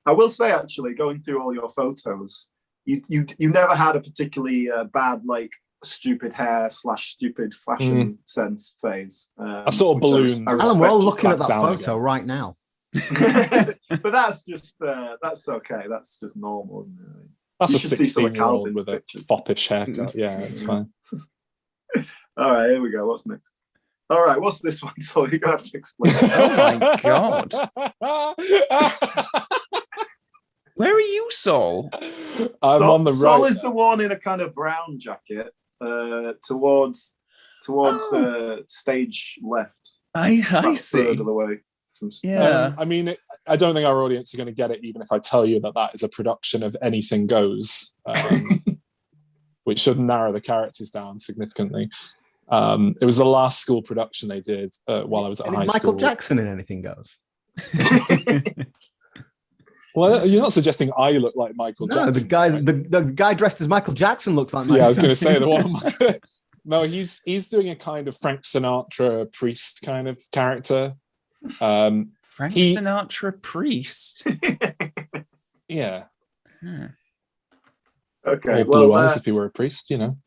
I will say, actually, going through all your photos, you never had a particularly bad, like, stupid hair / stupid fashion sense phase. I sort of ballooned. Alan, we're all looking at back that down photo again. right now. But that's just that's okay. That's just normal. That's You a should see some of 16-year-old Calvin's with a pictures. foppish haircut. Yeah, it's fine. All right, here we go. What's next? All right, what's this one? So you're gonna have to explain. Oh my god. Where are you, Sol? I'm on the right. Sol is the one in a kind of brown jacket towards stage left. I About a see. third of the way. Yeah. I mean, I don't think our audience are going to get it, even if I tell you that is a production of Anything Goes, which should narrow the characters down significantly. It was the last school production they did while I was at And high Michael school. Jackson in Anything Goes. Well, you're not suggesting I look like Michael No, Jackson. the guy, right? the guy dressed as Michael Jackson looks like Michael Yeah, I was going to Jackson. say the one. No, he's doing a kind of Frank Sinatra priest kind of character. Frank he- Sinatra priest. Yeah. Okay. Or blue Well, eyes if he were a priest, you know.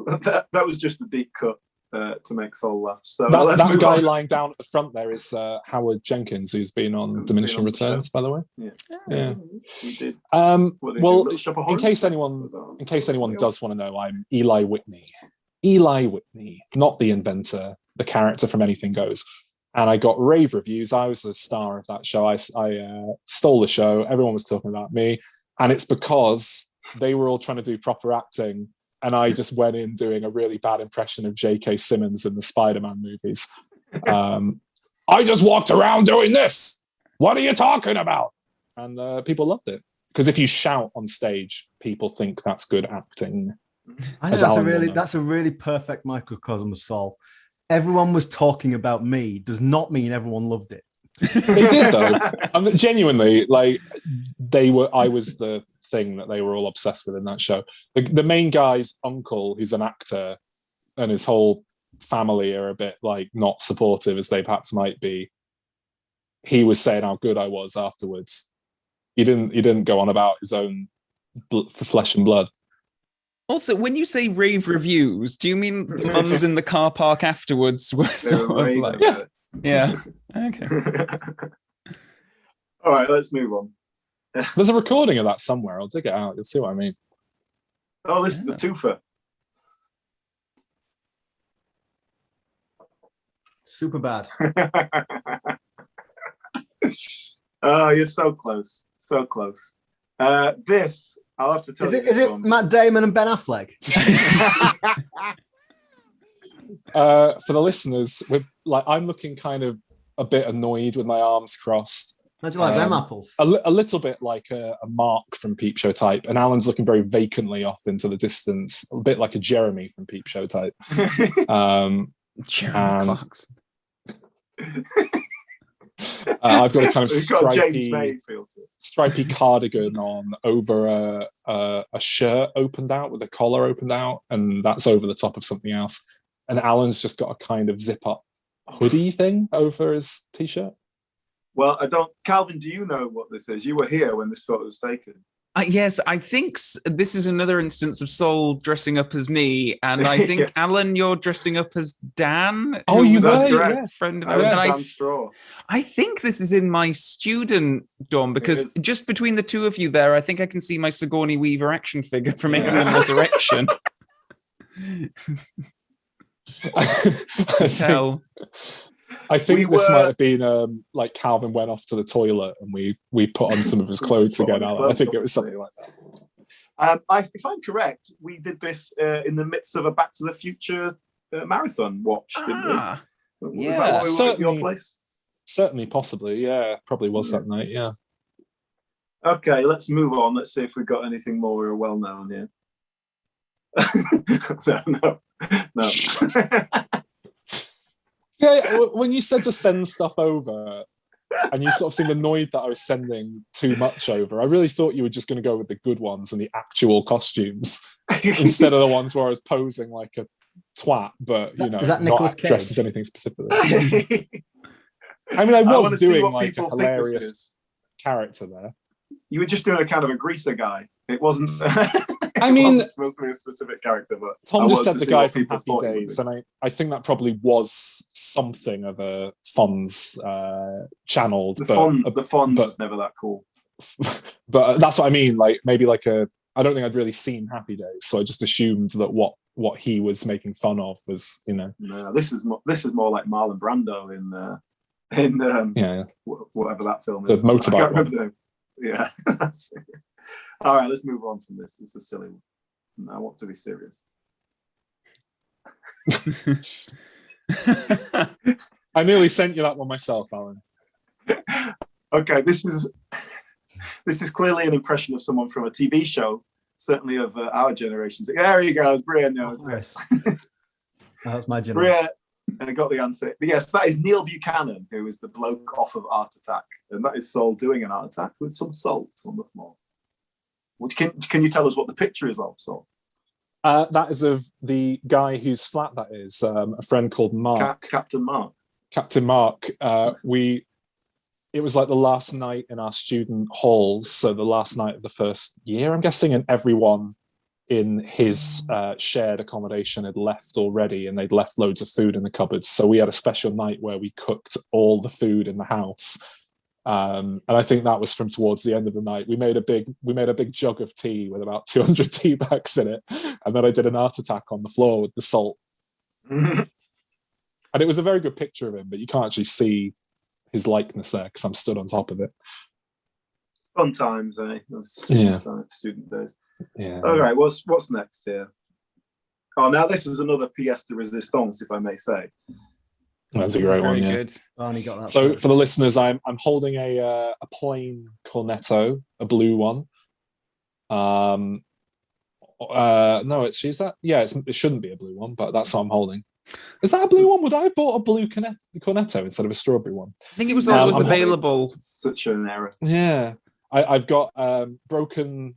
that was just a deep cut to make Sol laugh. So That move guy on. lying down at the front there is Howard Jenkins, who's been on Diminishing Returns, by the way. Yeah. We did. Well, in case anyone does want to know, I'm Eli Whitney. Eli Whitney, not the inventor, the character from Anything Goes. And I got rave reviews. I was the star of that show. I stole the show. Everyone was talking about me. And it's because they were all trying to do proper acting. And I just went in doing a really bad impression of J.K. Simmons in the Spider-Man movies. I just walked around doing this. What are you talking about? And people loved it. Because if you shout on stage, people think that's good acting. I think that's a really perfect microcosm of Sol. Everyone was talking about me does not mean everyone loved it. They did though. Genuinely, like I was the thing that they were all obsessed with in that show. The main guy's uncle, who's an actor, and his whole family are a bit like not supportive as they perhaps might be. He was saying how good I was afterwards. He didn't go on about his own flesh and blood. Also, when you say rave reviews, do you mean the mums in the car park afterwards were sort of like, yeah, okay. All right, let's move on. There's a recording of that somewhere. I'll dig it out. You'll see what I mean. Oh, this is the twofer. Super bad. Oh, you're so close. So close. This, I'll have to tell you. Is it Matt Damon and Ben Affleck? For the listeners, I'm looking kind of a bit annoyed with my arms crossed. How do you like them apples? A little bit like a Mark from Peep Show type, and Alan's looking very vacantly off into the distance, a bit like a Jeremy from Peep Show type. Jeremy Clarkson. I've got a kind of stripy cardigan on over a shirt opened out with a collar opened out, and that's over the top of something else. And Alan's just got a kind of zip up hoodie thing over his t-shirt. Well, I don't. Calvin, do you know what this is? You were here when this photo was taken. Yes, I think this is another instance of Sol dressing up as me, and I think yes. Alan, you're dressing up as Dan. Oh, you were, yes. Friend of Dan Straw. I think this is in my student dorm because just between the two of you there, I think I can see my Sigourney Weaver action figure from Alien Resurrection. I think this might have been like Calvin went off to the toilet and we put on some of his clothes again. I think it was something like that. If I'm correct, we did this in the midst of a Back to the Future marathon watch, didn't we? Was that why we were at your place? Certainly, possibly, yeah. Probably was that night, yeah. Okay, let's move on. Let's see if we've got anything more well known here. No. Yeah, when you said to send stuff over and you sort of seemed annoyed that I was sending too much over, I really thought you were just going to go with the good ones and the actual costumes instead of the ones where I was posing like a twat, but, you know, not dressed as anything specifically. I mean, I was doing like a hilarious character there. You were just doing a kind of a greaser guy. It wasn't... I mean, it wasn't supposed to be a specific character, but Tom just said the guy from Happy Days, and I think that probably was something of a Fonz channeled. The Fonz was never that cool. But that's what I mean. Like maybe like I don't think I'd really seen Happy Days, so I just assumed that what he was making fun of was, you know. No, this is more like Marlon Brando in whatever that film is. The motorbike. I can't remember the name. Yeah. All right, let's move on from this. It's a silly one. Now I want to be serious. I nearly sent you that one myself, Alan. Okay, this is clearly an impression of someone from a TV show, certainly of our generation. There he goes, Bria knows. Yes. That's my generation. Bria, and I got the answer. But yes, that is Neil Buchanan, who is the bloke off of Art Attack, and that is Sol doing an Art Attack with some salt on the floor. Can you tell us what the picture is of, Sol? That is of the guy whose flat that is, a friend called Mark. Captain Mark. Captain Mark. it was like the last night in our student halls, so the last night of the first year, I'm guessing, and everyone in his shared accommodation had left already, and they'd left loads of food in the cupboards. So we had a special night where we cooked all the food in the house, and I think that was from towards the end of the night. We made a big jug of tea with about 200 tea bags in it, and then I did an art attack on the floor with the salt. And it was a very good picture of him, but you can't actually see his likeness there because I'm stood on top of it. Fun times, eh? Student days. Yeah. All right, what's next here? Oh, now this is another pièce de résistance, if I may say. That's a great one. Yeah. Good. Barney got that. So first. for the listeners, I'm holding a plain cornetto, a blue one. No, is that? Yeah, it shouldn't be a blue one, but that's what I'm holding. Is that a blue one? Would I have bought a blue cornetto instead of a strawberry one? I think it was always I'm available. Such an error. Yeah, I've got broken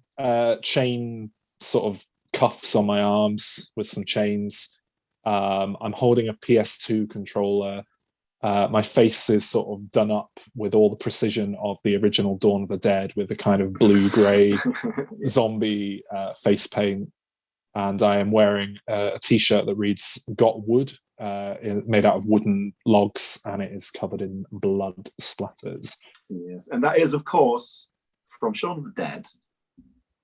chain sort of cuffs on my arms with some chains. I'm holding a PS2 controller. My face is sort of done up with all the precision of the original Dawn of the Dead, with the kind of blue-grey zombie face paint. And I am wearing a t-shirt that reads "Got Wood," made out of wooden logs, and it is covered in blood splatters. Yes, and that is, of course, from Shaun of the Dead.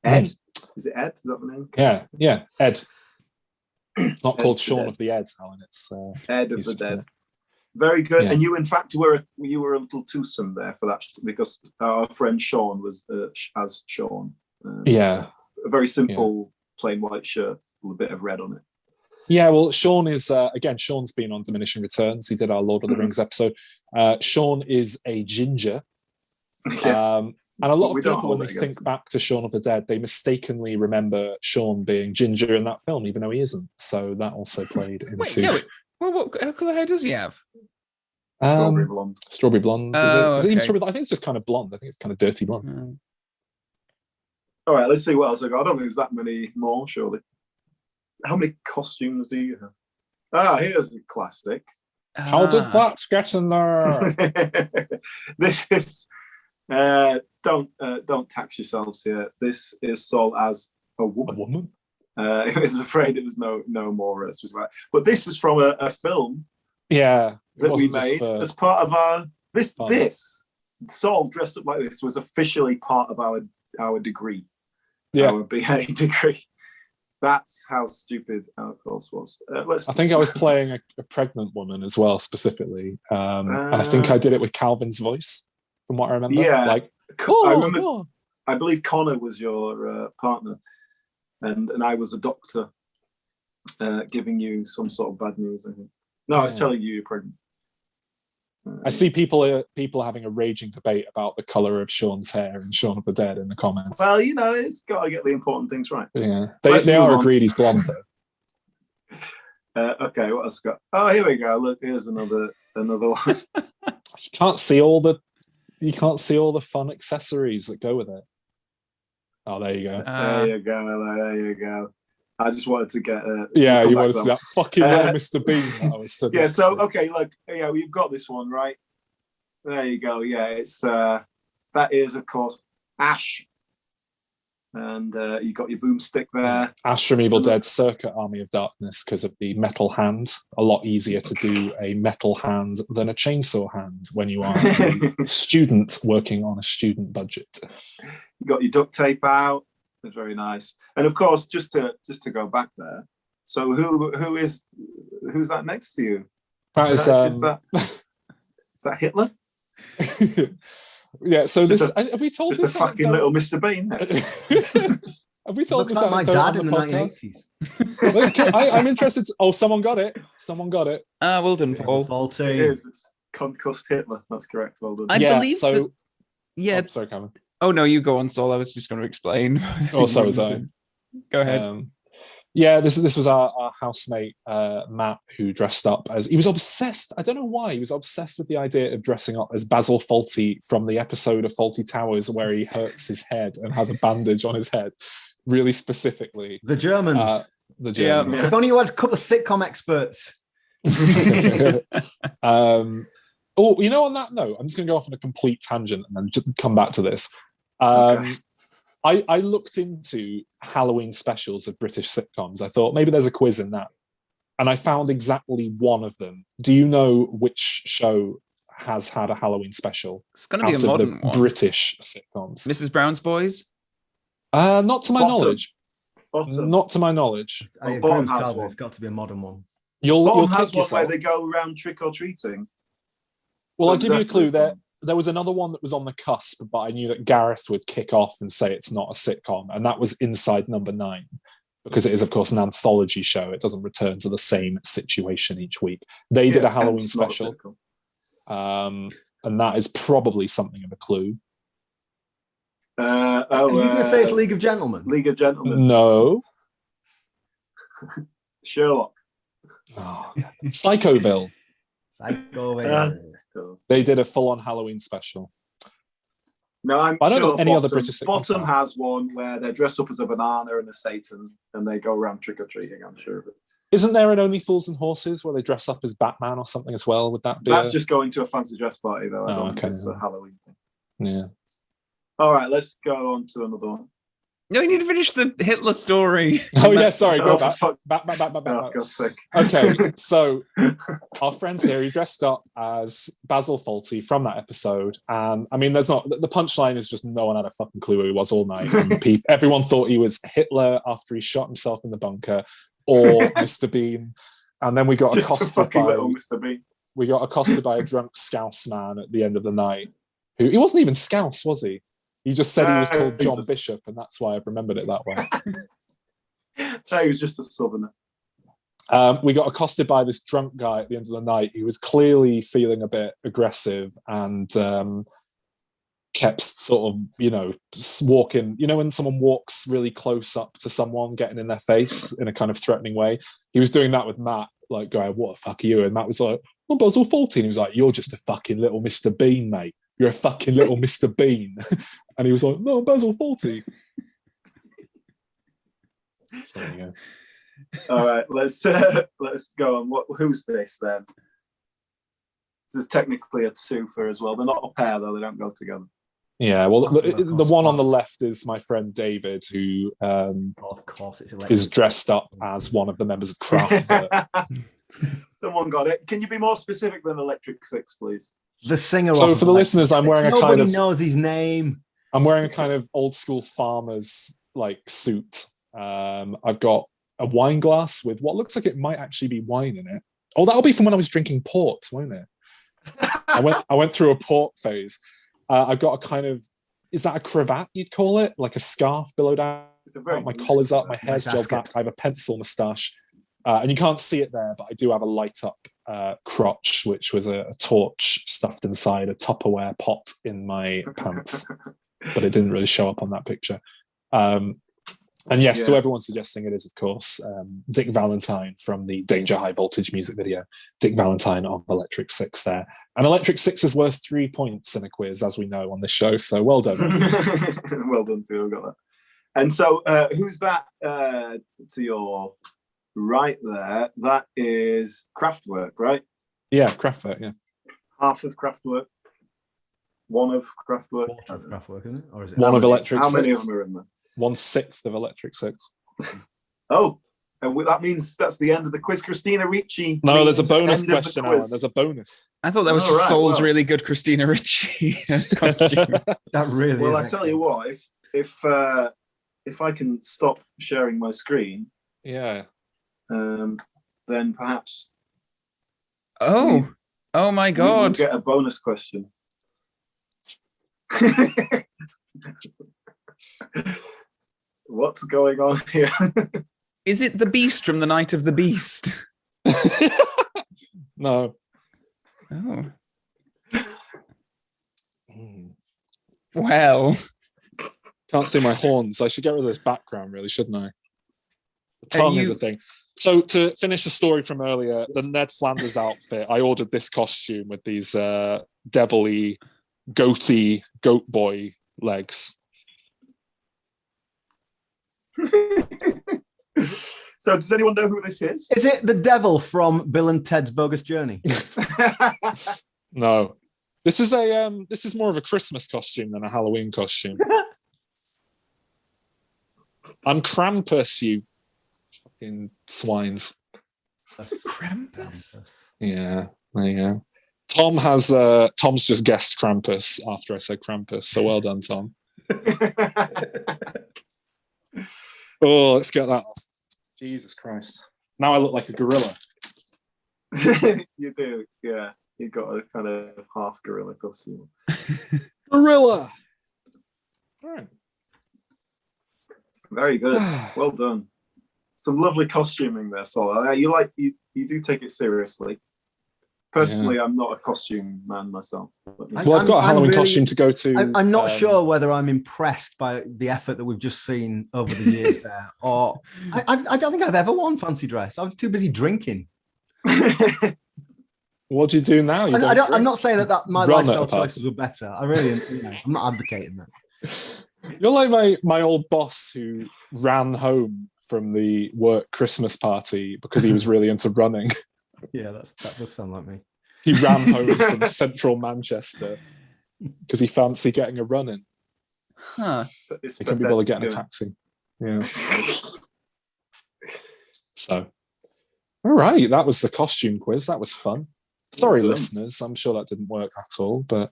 Ed? Is it Ed? Is that the name? Yeah, Ed. It's not Ed called the Shaun Dead. of the Ed, Alan. It's Ed of he's the just Dead. a- Very good. Yeah. And you, in fact, were a little twosome there for that, because our friend Sean was as Sean. Yeah. A very simple plain white shirt with a bit of red on it. Yeah, well, Sean is, again, Sean's been on Diminishing Returns. He did our Lord of the Rings episode. Sean is a ginger. Yes. And a lot We of don't people, when hold they it against think him. back to Shaun of the Dead, they mistakenly remember Sean being ginger in that film, even though he isn't. So that also played into... Well, what colour hair does he have? Strawberry blonde. Strawberry blonde. Oh, Is it even okay. strawberry? I think it's just kind of blonde. I think it's kind of dirty blonde. Mm. All right, let's see what else I got. I don't think there's that many more, surely. How many costumes do you have? Ah, here's a classic. How did that get in there? This is don't tax yourselves here. This is sold as a A woman. woman? I was afraid it was no more. It's just like, but this is from a film Yeah. It that we wasn't just made for as part of our fun. this Saul dressed up like this was officially part of our degree, Yeah. our BA degree. That's how stupid our course was. I think I was playing a pregnant woman as well, specifically. And I think I did it with Calvin's voice, from what I remember. Yeah. Like, I remember. oh. I believe Connor was your partner, and I was a doctor, giving you some sort of bad news. I think. No, I was Yeah. telling you you're pregnant. I see people having a raging debate about the color of Sean's hair in Shaun of the Dead in the comments. Well, it's got to get the important things right. Yeah, Let's they move are on. agreed he's blonde though. Okay, what else got? Oh, here we go. Look, here's another one. You can't see all the fun accessories that go with it. Oh, there you go. There you go. I just wanted to get. Yeah, come you back want to to see that. that fucking little Mr. Bean that I was stood Yeah. next So to. okay, look. Yeah, we've got this one right. There you go. Yeah, it's that is of course Ash, and you got your boomstick there. Ash from Evil Dead circa Army of Darkness, because of the metal hand. A lot easier to do a metal hand than a chainsaw hand when you are a student working on a student budget. You got your duct tape out. It's very nice. And of course, just to go back there. So who's that next to you? That is, Is that Hitler? yeah. So Just have we told Just a this fucking little Mr. Bean. Have we told Looks this like my anecdote dad on in the the podcast? 1980s. I'm interested. Someone got it. Someone got it. Well done, Paul. It Faulty. is. It's concussed Hitler. That's correct. Well done. I Yeah, believe so- that- Yeah. Oh, sorry, Cameron. Oh no, you go on, Saul. I was just going to explain. Oh, so was I. Go ahead. Yeah, this was our housemate Matt, who dressed up as, he was obsessed. I don't know why he was obsessed with the idea of dressing up as Basil Fawlty from the episode of Fawlty Towers where he hurts his head and has a bandage on his head, really specifically. The Germans. The Yeah. Germans. If only you had a couple of sitcom experts. Oh, on that note, I'm just going to go off on a complete tangent and then just come back to this. Okay. I looked into Halloween specials of British sitcoms. I thought maybe there's a quiz in that. And I found exactly one of them. Do you know which show has had a Halloween special? It's going to be a modern one. British sitcoms. Mrs. Brown's Boys? Not to my Bottom. knowledge. Bottom. Not to my knowledge. I agree Bottom with has Calvin, one. it's got to be a modern one. You'll has kick one yourself. where they go around trick or treating. Well, So I'll give you a clue. definitely There was another one that was on the cusp, but I knew that Gareth would kick off and say it's not a sitcom, and that was Inside Number 9, because it is, of course, an anthology show. It doesn't return to the same situation each week. They did a Halloween special, and that is probably something of a clue. Are you going to say it's League of Gentlemen? League of Gentlemen. No. Sherlock. Oh, Psychoville. Psychoville. They did a full-on Halloween special. No, I don't know sure any other Bottom, British sitcoms Bottom have. has one where they're dressed up as a banana and a Satan, and they go around trick or treating. I'm sure of it. Isn't there an Only Fools and Horses where they dress up as Batman or something as well? Would that be? That's just going to a fancy dress party, though. I don't okay. think it's a Halloween thing. Yeah. All right, let's go on to another one. No, you need to finish the Hitler story. Oh yeah, sorry. Go Oh, back. fuck. Back. Oh, God's sake. Okay, so our friend here, he dressed up as Basil Fawlty from that episode, and I mean, there's not the punchline is just no one had a fucking clue who he was all night. And everyone thought he was Hitler after he shot himself in the bunker, or Mr. Bean, and then we got Just a accosted fucking by little Mr. Bean. we got accosted by a drunk Scouse man at the end of the night. Who he wasn't even Scouse, was he? He just said he was called John Jesus. Bishop, and that's why I've remembered it that way. No, he was just a southerner. We got accosted by this drunk guy at the end of the night. He was clearly feeling a bit aggressive and kept sort of, just walking. You know, when someone walks really close up to someone, getting in their face in a kind of threatening way. He was doing that with Matt, like going, "What the fuck are you?" And Matt was like, "I'm Basil Fawlty." And he was like, "You're just a fucking little Mr. Bean, mate. You're a fucking little Mr. Bean." And he was like, "No, I'm Basil Fawlty." So there you go. All right, let's go on. Who's this then? This is technically a twofer as well. They're not a pair though; they don't go together. Yeah, well, the one on the left is my friend David, who of course, it's is dressed up as one of the members of Kraftwerk. Someone got it. Can you be more specific than Electric Six, please? The singer. So of for the listeners, I'm wearing a kind Nobody of knows his name. I'm wearing a kind of old school farmer's like suit. I've got a wine glass with what looks like it might actually be wine in it. Oh, that'll be from when I was drinking port, won't it? I went through a port phase. I've got a kind of, is that a cravat you'd call it? Like a scarf billowed out. My collar's up, my hair's gelled back. I have a pencil moustache. And you can't see it there, but I do have a light up crotch, which was a torch stuffed inside a Tupperware pot in my pants. But it didn't really show up on that picture. And yes, to everyone suggesting it is, of course, Dick Valentine from the Danger High Voltage music video. Dick Valentine on Electric Six there. And Electric Six is worth 3 points in a quiz, as we know on this show. So well done. Well done, Theo. I've got that. And so who's that to your right there? That is Kraftwerk, right? Yeah, Kraftwerk, yeah. Half of Kraftwerk. One of Kraftwerk. Quarter of Kraftwerk, isn't it? Or is it One of Electric Six. How many of them are in there? 1/6 of Electric Six. Oh, and that means that's the end of the quiz. Christina Ricci. No, there's a means bonus end of the question, quiz. Alan. There's a bonus. I thought that was Oh, just right, Saul's well. really good Christina Ricci costume. That really Well, is I tell you what, if I can stop sharing my screen, Yeah. then perhaps Oh my we'll God. get a bonus question. What's going on here? Is it the Beast from the Night of the Beast? No. Oh. Mm. Well. Can't see my horns. I should get rid of this background, really, shouldn't I? The tongue is a thing. So to finish the story from earlier, the Ned Flanders outfit, I ordered this costume with these devilly, goatee, goat boy legs. So does anyone know who this is? Is it the devil from Bill and Ted's Bogus Journey? No. This is more of a Christmas costume than a Halloween costume. I'm Krampus, you fucking swines. Krampus. Yeah, there you go. Tom's just guessed Krampus after I said Krampus, so well done, Tom. Oh, let's get that off. Jesus Christ. Now I look like a gorilla. You do, yeah. You got a kind of half gorilla costume. Gorilla! All right. Very good. Well done. Some lovely costuming there, Sol. You do take it seriously. Personally, I'm not a costume man myself. Well, I've got a Halloween costume to go to. I'm not sure whether I'm impressed by the effort that we've just seen over the years there, or I don't think I've ever worn fancy dress. I was too busy drinking. What do you do now? I'm not saying that my Run lifestyle choices were better. I really, I'm not advocating that. You're like my old boss who ran home from the work Christmas party because he was really into running. Yeah, that does sound like me. He ran home from central Manchester because he fancied getting a run in. Huh. He couldn't be bothered getting a taxi. Yeah. So, all right, that was the costume quiz. That was fun. Sorry, listeners. I'm sure that didn't work at all, but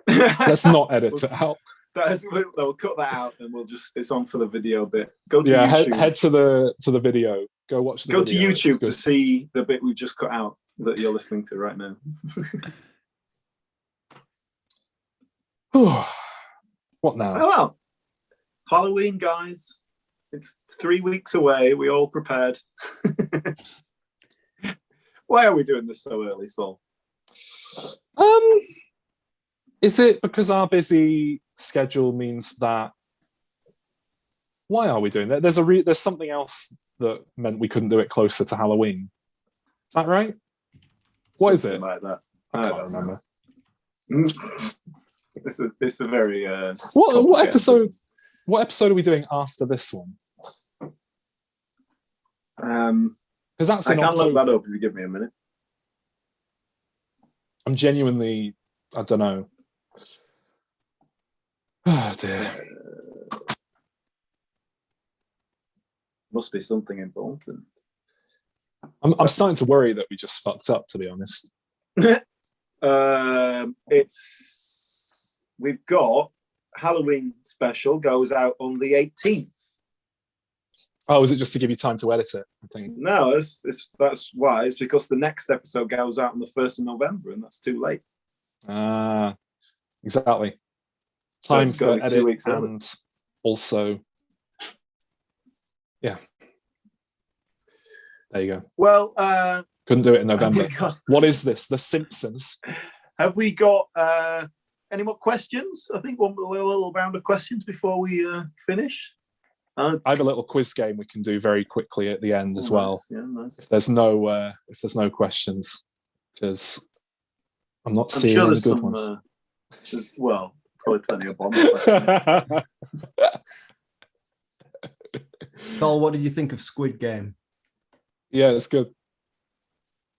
let's not edit it out. We'll cut that out, and it's on for the video bit. Go to YouTube. Head to the video. Go watch the video. Go to YouTube to see the bit we've just cut out that you're listening to right now. What now? Oh well, Halloween, guys. It's 3 weeks away. We all prepared. Why are we doing this so early, Sol? Is it because our busy schedule means that? Why are we doing that? There's something else that meant we couldn't do it closer to Halloween. Is that right? What is it? Like that. I can't remember. It's a very what episode? What episode are we doing after this one? Because that's I can't look that up if you give me a minute. I'm genuinely, I don't know. Oh dear. Must be something important. I'm starting to worry that we just fucked up, to be honest. We've got Halloween special goes out on the 18th. Oh, is it just to give you time to edit it? I think. No, that's why. It's because the next episode goes out on the 1st of November, and that's too late. Exactly. Time for edit and also, yeah. There you go. Well, couldn't do it in November. What is this? The Simpsons? Have we got any more questions? I think one little round of questions before we finish. I have a little quiz game we can do very quickly at the end as well. Nice. Yeah, nice. If there's no questions, because I'm not seeing any good ones. Well, probably plenty of bomb questions. Carl, what did you think of Squid Game? Yeah, it's good.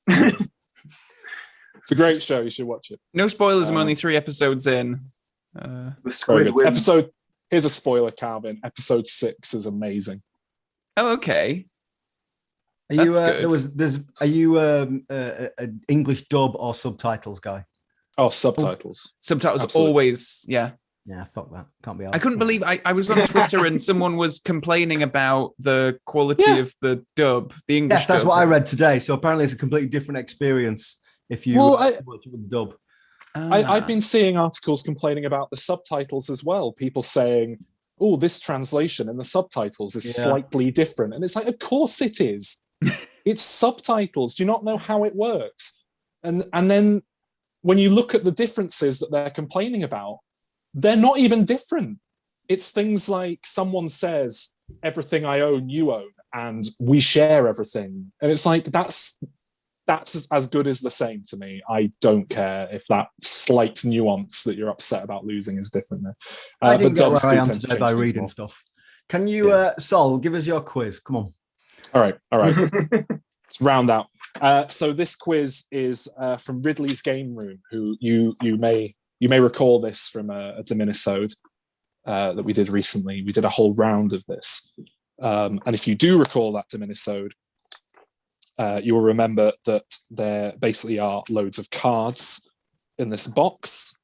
It's a great show. You should watch it. No spoilers. I'm only 3 episodes in. The Squid wins. Here's a spoiler, Calvin. Episode 6 is amazing. Oh, okay. Are you an English dub or subtitles guy? Oh, subtitles. Subtitles. Absolutely. Always, yeah. Yeah, fuck that. Can't be. I couldn't believe I was on Twitter and someone was complaining about the quality of the dub, the English. Yes, that's dub. what I read today. So apparently, it's a completely different experience if you watch it with the dub. I've been seeing articles complaining about the subtitles as well. People saying, "Oh, this translation in the subtitles is slightly different," and it's like, of course it is. It's subtitles. Do you not know how it works? And then when you look at the differences that they're complaining about, they're not even different. It's things like someone says, "Everything I own, you own," and we share everything. And it's like, that's as good as the same to me. I don't care if that slight nuance that you're upset about losing is different there. I didn't but get where I am tend to today change by things reading more. stuff. Can you, Sol, give us your quiz? Come on. All right. Let's round out. So this quiz is from Ridley's Game Room, who you may recall this from a Diminisode that we did recently. We did a whole round of this. And if you do recall that Diminisode, you will remember that there basically are loads of cards in this box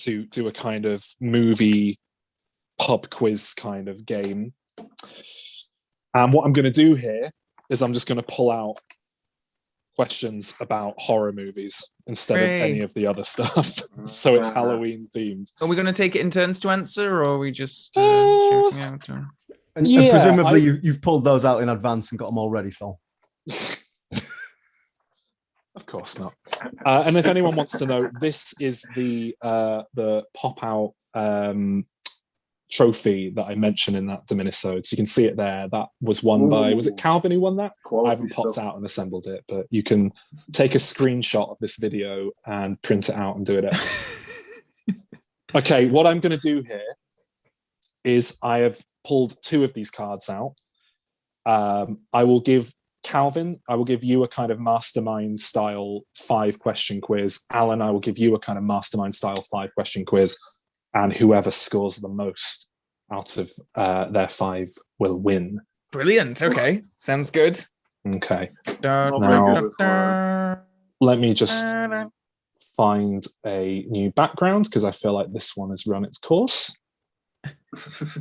to do a kind of movie pub quiz kind of game. And what I'm going to do here is I'm just going to pull out questions about horror movies instead of any of the other stuff. So it's Halloween themed. Are we going to take it in turns to answer, or are we just shouting out? And presumably you've pulled those out in advance and got them all ready, Sol. Of course not. And if anyone wants to know, this is the pop out trophy that I mentioned in that Diminisode. So you can see it there. That was won by, was it Calvin who won that? Quality I haven't popped out and assembled it, but you can take a screenshot of this video and print it out and do it. Okay, what I'm going to do here is I have pulled 2 of these cards out. I will give Calvin, I will give you a kind of mastermind style 5-question quiz. Alan, I will give you a kind of mastermind style 5-question quiz. And whoever scores the most out of their 5 will win. Brilliant. Okay. Sounds good. Okay. Now, let me just find a new background because I feel like this one has run its course.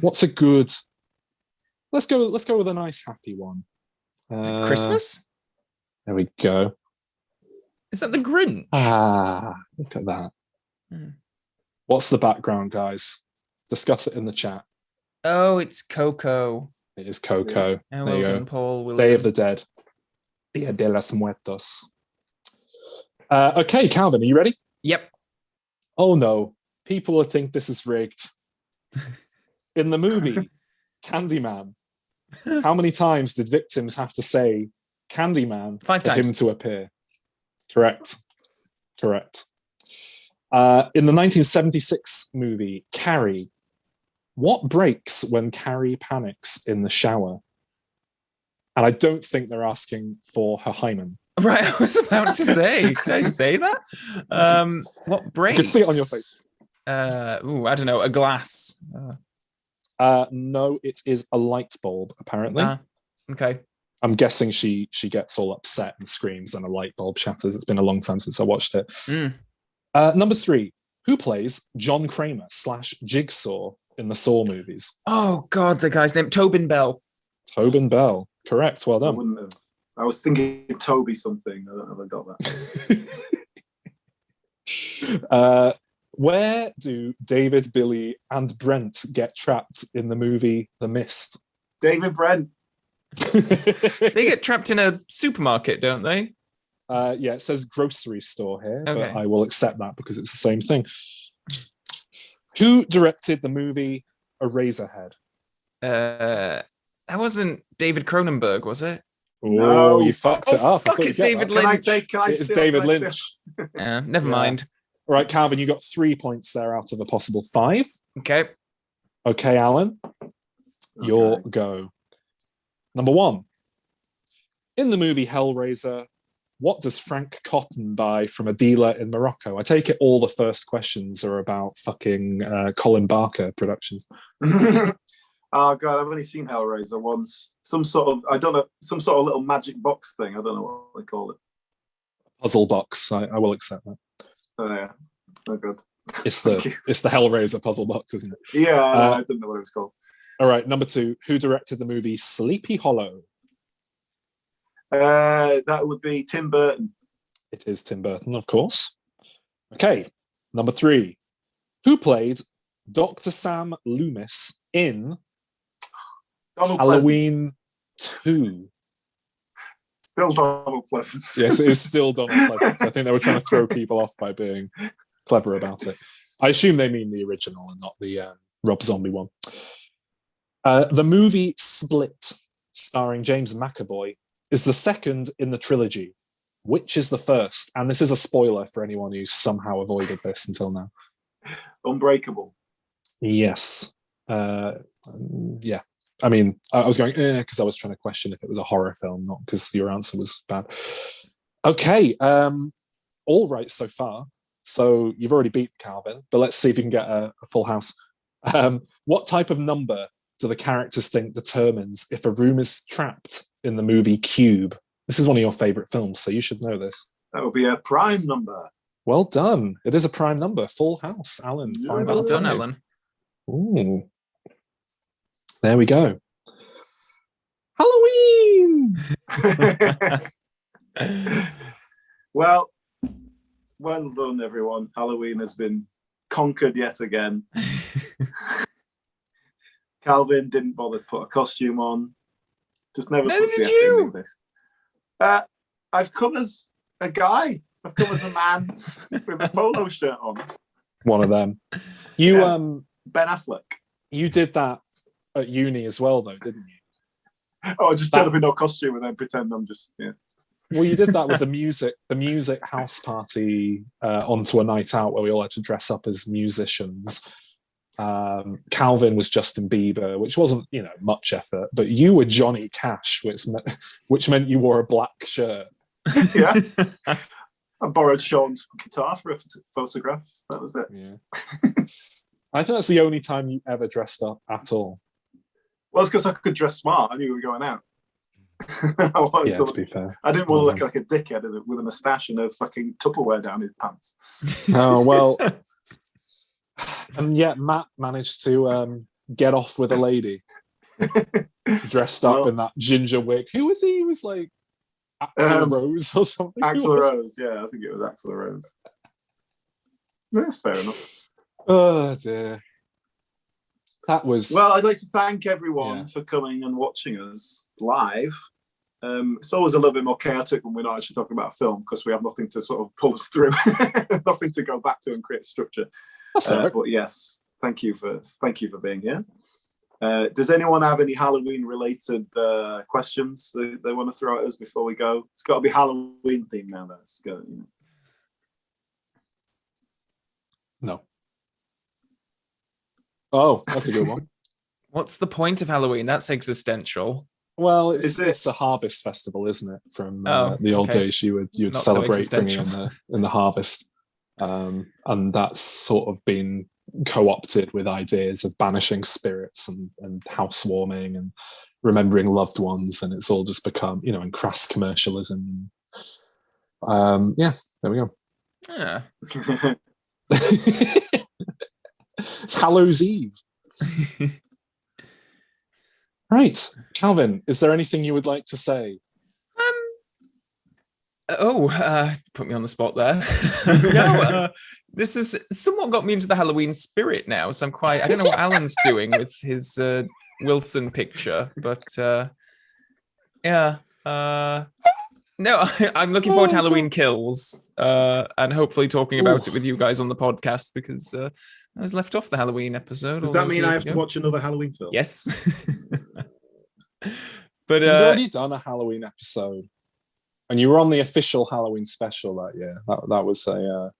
What's a good... Let's go with a nice happy one. Christmas? There we go. Is that the Grinch? Look at that. What's the background, guys? Discuss it in the chat. Oh, it's Coco. It is Coco. Yeah. There you go. Paul William. Day of the Dead. Dia de los Muertos. Okay, Calvin, are you ready? Yep. Oh no, people will think this is rigged. In the movie, Candyman, how many times did victims have to say Candyman 5 for times. him to appear? Correct. In the 1976 movie, Carrie, what breaks when Carrie panics in the shower? And I don't think they're asking for her hymen. Right, I was about to say. Did I say that? What breaks? I could see it on your face. I don't know. A glass. No, it is a light bulb, apparently. Okay. I'm guessing she gets all upset and screams and a light bulb shatters. It's been a long time since I watched it. Number 3, who plays John Kramer / Jigsaw in the Saw movies? Oh, God, the guy's name. Tobin Bell. Tobin Bell. Correct. Well done. I was thinking Toby something. I don't know if I got that. Where do David, Billy, and Brent get trapped in the movie The Mist? David Brent. They get trapped in a supermarket, don't they? Yeah, it says grocery store here, Okay. but I will accept that because it's the same thing. Who directed the movie Eraserhead? That wasn't David Cronenberg, was it? Oh, No. you fucked it up. Fuck, it's David Lynch. It's David Lynch. Never mind. All right, Calvin, you got 3 points there out of a possible 5. Okay. Okay, Alan, your go. Number 1. In the movie Hellraiser, what does Frank Cotton buy from a dealer in Morocco? I take it all the first questions are about fucking Colin Barker productions. Oh god, I've only seen Hellraiser once. Some sort of little magic box thing. I don't know what they call it. Puzzle box. I will accept that. Oh yeah. Oh god. It's the Hellraiser puzzle box, isn't it? Yeah, I didn't know what it was called. All right, number 2. Who directed the movie Sleepy Hollow? That would be Tim Burton. It is Tim Burton, of course. Okay, number 3. Who played Dr. Sam Loomis in Donald Halloween 2? Still Donald Pleasance. Yes, it is still Donald Pleasance. I think they were trying to throw people off by being clever about it. I assume they mean the original and not the Rob Zombie one. The movie Split, starring James McAvoy, is the second in the trilogy. Which is the first? And this is a spoiler for anyone who's somehow avoided this until now. Unbreakable. Yes. Yeah. I mean, I was going because I was trying to question if it was a horror film, not because your answer was bad. Okay, all right so far. So you've already beat Calvin, but let's see if you can get a full house. What type of number do the characters think determines if a room is trapped in the movie Cube? This is one of your favorite films, so you should know this. That would be a prime number. Well done. It is a prime number. Full house, Alan. Yeah. 5 out Well of done, 5. Alan. Ooh. There we go. Halloween! Well done, everyone. Halloween has been conquered yet again. Calvin didn't bother to put a costume on. Just never Neither puts the did effort you. in these days. I've come as a guy. I've come as a man with a polo shirt on. One of them. You Yeah. Ben Affleck. you did that at uni as well, though, didn't you? Oh, I just turn up in no costume and then pretend I'm just Well, you did that with the music house party onto a night out where we all had to dress up as musicians. Calvin was Justin Bieber, which wasn't, much effort, but you were Johnny Cash, which meant you wore a black shirt. Yeah. I borrowed Sean's guitar for a photograph. That was it. Yeah. I think that's the only time you ever dressed up at all. Well, it's because I could dress smart. I knew we were going out. To be fair. I didn't want to look like a dickhead with a moustache and a fucking Tupperware down his pants. Oh, well. And yet Matt managed to get off with a lady dressed up in that ginger wig. Who was he? He was like Axl Rose or something. Axl Rose, yeah, I think it was Axl Rose. That's fair enough. Oh dear. That was Well, I'd like to thank everyone for coming and watching us live. It's always a little bit more chaotic when we're not actually talking about a film because we have nothing to sort of pull us through, nothing to go back to and create structure. But yes, thank you for being here. Does anyone have any Halloween related questions they want to throw at us before we go? It's got to be Halloween themed now. That's go. No. Oh, that's a good one. What's the point of Halloween? That's existential. Well, it's a harvest festival, isn't it? From the old days, you would Not celebrate so bringing in the harvest, and that's sort of been co-opted with ideas of banishing spirits and housewarming and remembering loved ones, and it's all just become, in crass commercialism. There we go. Yeah. It's Hallows Eve. Right, Calvin, is there anything you would like to say? Put me on the spot there. No, this is somewhat got me into the Halloween spirit now, so I don't know what Alan's doing with his Wilson picture, but no, I'm looking forward to Halloween Kills, and hopefully talking about it with you guys on the podcast, because I was left off the Halloween episode. Does that mean I have to watch another Halloween film? Yes. But you'd already done a Halloween episode, and you were on the official Halloween special that year. That was an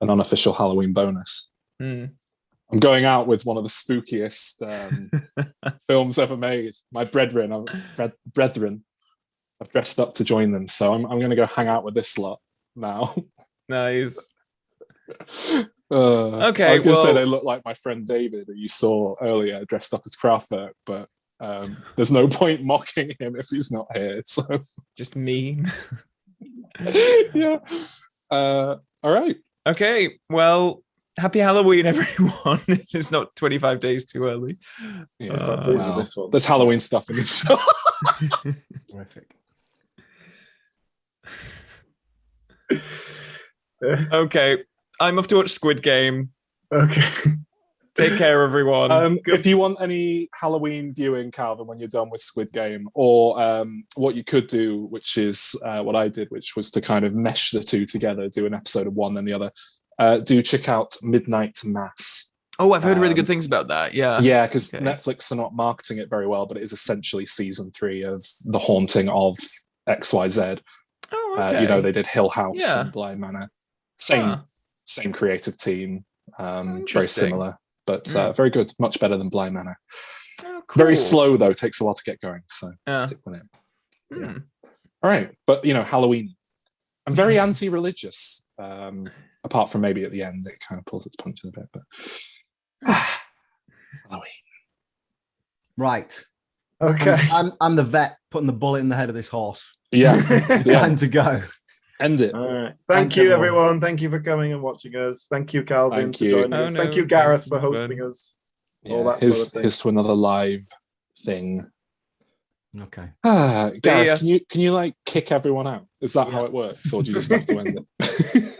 unofficial Halloween bonus. I'm going out with one of the spookiest films ever made. My brethren, I've dressed up to join them, so I'm going to go hang out with this lot now. Nice. Okay, I was going to say they look like my friend David, who you saw earlier, dressed up as Kraftwerk, but there's no point mocking him if he's not here. So just mean. Yeah. All right. Okay. Well, happy Halloween, everyone. It's not 25 days too early. Yeah. Wow. There's Halloween stuff in this show. Terrific. Okay. I'm off to watch Squid Game. Okay. Take care, everyone. If you want any Halloween viewing, Calvin, when you're done with Squid Game, or what you could do, which is what I did, which was to kind of mesh the two together, do an episode of one and the other, do check out Midnight Mass. Oh, I've heard really good things about that. Yeah. Yeah, because Netflix are not marketing it very well, but it is essentially season 3 of The Haunting of XYZ. Oh, okay. They did Hill House and Bly Manor. Same creative team, very similar, but very good, much better than Bly Manor. Very cool. slow though. Takes a while to get going. So stick with it. Yeah. All right, but Halloween. I'm very anti-religious. Apart from maybe at the end, it kind of pulls its punches a bit. But Halloween. Right. Okay. I'm the vet putting the bullet in the head of this horse. Yeah. It's time to go. End it. All right. Thank you, everyone. Thank you for coming and watching us. Thank you, Calvin, for joining us. Thank you, Gareth, for hosting us. All that sort of thing. Here's to another live thing. Okay. Gareth, can you like kick everyone out? Is that how it works, or do you just have to end it?